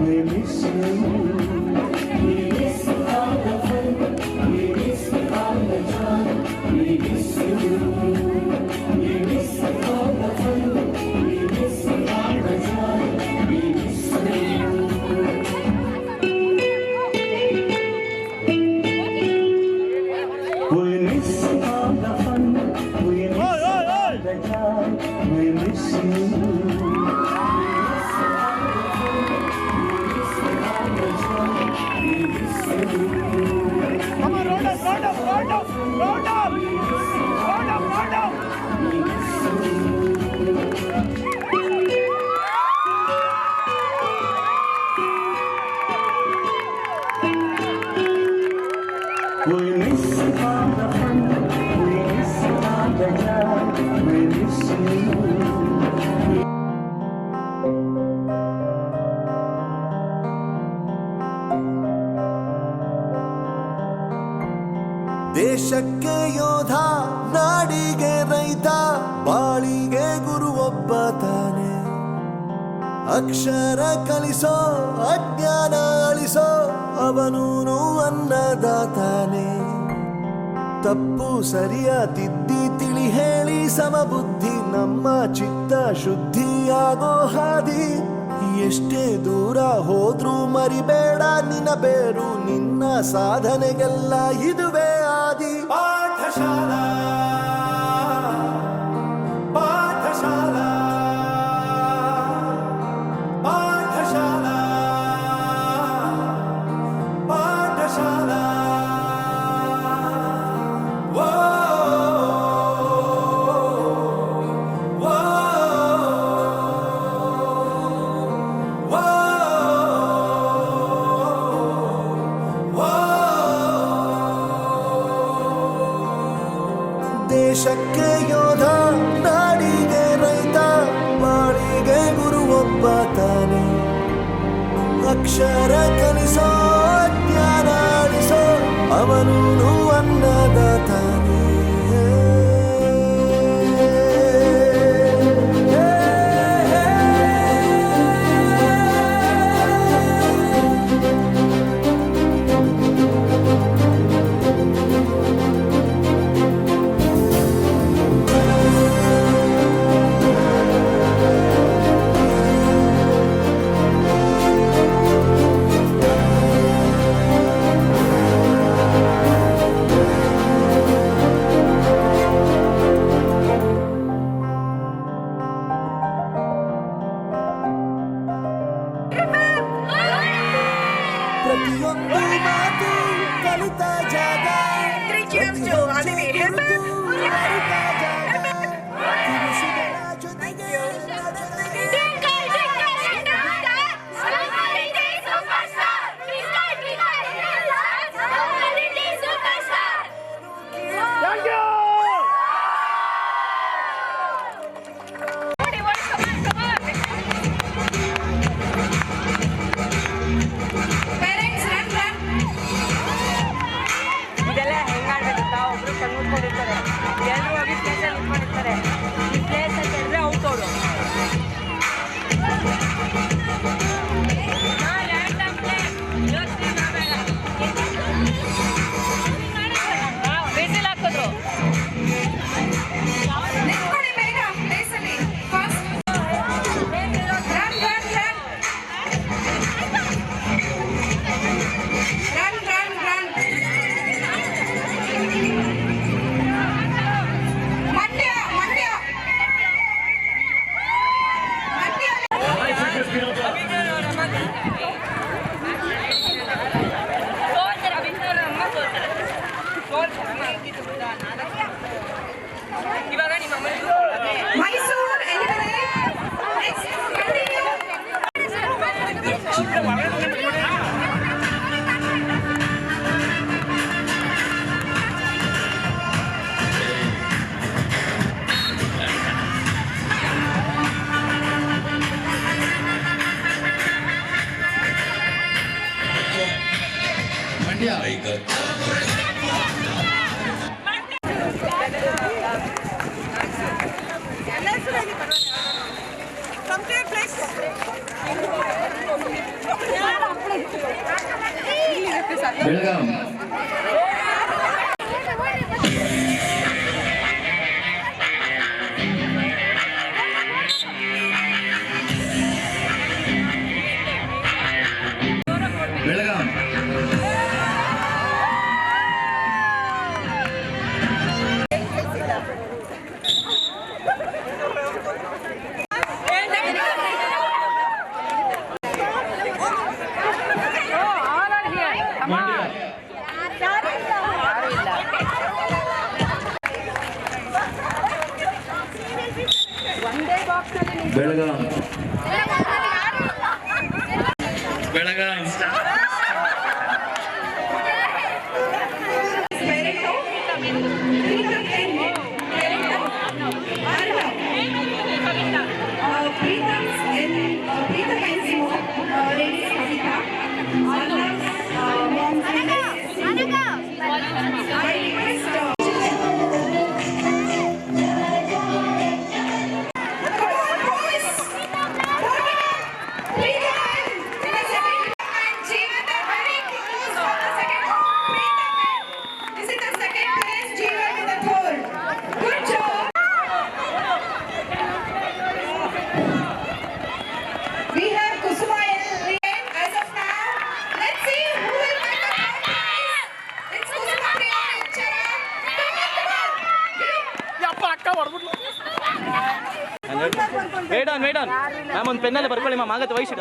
We miss you. ದೇಶಕ್ಕೆ ಯೋಧ, ನಾಡಿಗೆ ರೈತ, ಬಾಳಿಗೆ ಗುರು ಒಬ್ಬ ತಾನೆ. ಅಕ್ಷರ ಕಲಿಸೋ, ಅಜ್ಞಾನ ಅಳಿಸೋ, ಅವನೂನು ಅನ್ನದಾತಾನೆ. ತಪ್ಪು ಸರಿಯ ತಿದ್ದಿ ತಿಳಿ ಹೇಳಿ ಸಮಬುದ್ಧಿ, ನಮ್ಮ ಚಿತ್ತ ಶುದ್ಧಿಯಾಗೋ ಹಾದಿ. ಎಷ್ಟೇ ದೂರ ಹೋದ್ರೂ ಮರಿಬೇಡ ನಿನ್ನ ಬೇರು, ನಿನ್ನ ಸಾಧನೆಗೆಲ್ಲ ಇದುವೇ ಆದಿ. ಪಾಠಶಾಲಾ ಪಾಠಶಾಲಾ ಪಾಠಶಾಲಾ ಪಾಠಶಾಲಾ. ದೇಶಕ್ಕೆ ಯೋಧ, ನಾಡಿಗೆ ರೈತ, ಬಾಳಿಗೆ ಗುರು ಒಬ್ಬ ತಾನೆ. ಅಕ್ಷರ ಕಲಿಸೋ, ಜ್ಞಾನ ಅಳಿಸೋ, ಅವನೂನು ಅನ್ನದಾತಾನೆ. ಪ್ರತಿಯೊಂದು ಮಾತು ಕಲಿತ ಜಾಗ, ಅರಿತ ಜಾಗ, ತಿನಿಸುಗಳ ಜೊತೆಗೆ ಇದೆಲ್ಲ ಹೆಂಗಾಡ್ಬೇಕಂತ ಒಬ್ರು ಕಣ್ಮುಟ್ಕೊಂಡಿರ್ತಾರೆ, ಎಲ್ಲರೂ ಹೋಗಿ ಪ್ಲೇಸಲ್ಲಿ ಇಟ್ಕೊಂಡಿರ್ತಾರೆ. ಈ ಪ್ಲೇಸ್ ಅಂತ ಹೇಳಿದ್ರೆ ಔಟ್ ಅವರು. ಬಿಸಿಲು ಹಾಕಿದ್ರು ಇವಾಗ ನಿಮ್ಮ Mysuru Belgaum. Belgaum. Belgaum. Belgaum. I request wait on ma'am ಒಂದು ಪೆನ್ನಲ್ಲಿ ಬರ್ಕೊಳ್ಳಿ ಮ್ಯಾಮ್ ಆಗತ್ತೆ ವಯಸ್ಸಿಗ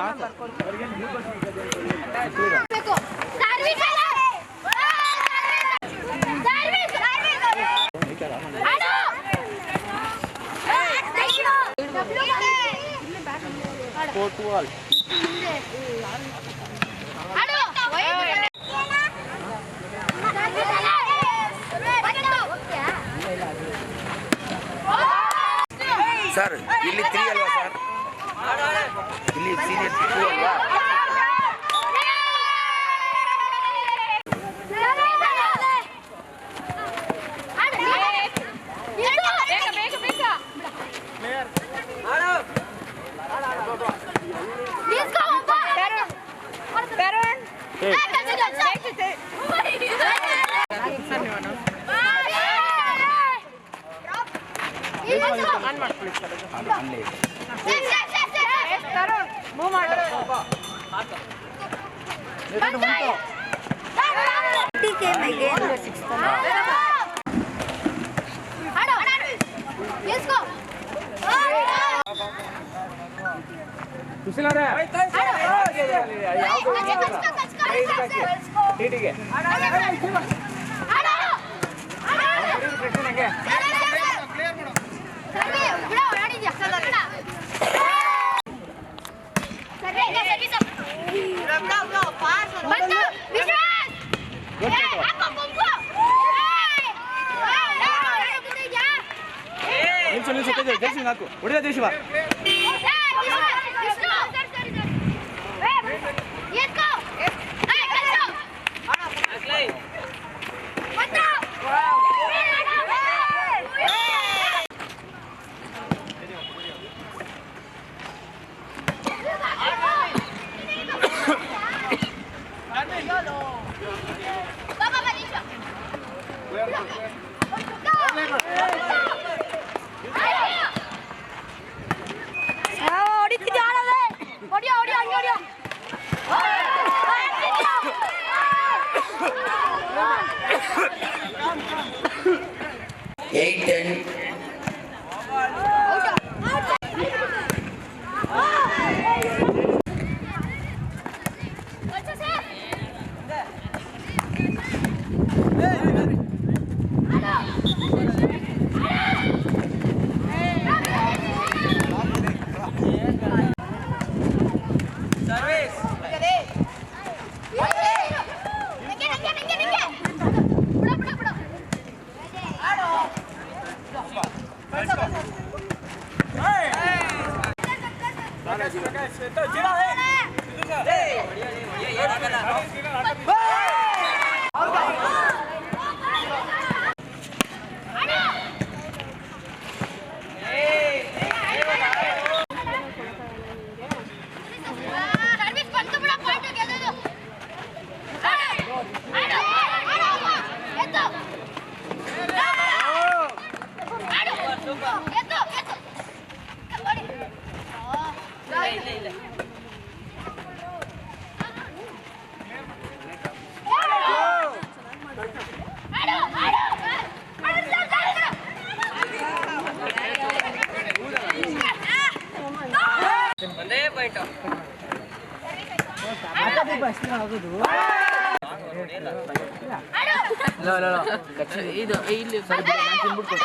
ಸರ್ ಇಲ್ಲಿ 3 ಅಲ್ವಾ ಸರ್ ಇಲ್ಲಿ ಸೀನಿಯರ್ 2 ಅಲ್ವಾ ಹೊಡೆದ ದೇಶವ ಇದು ಇಲ್ಲಿ ಸರ್ ನಾನು ತಿನ್ಬಿಟ್ಟು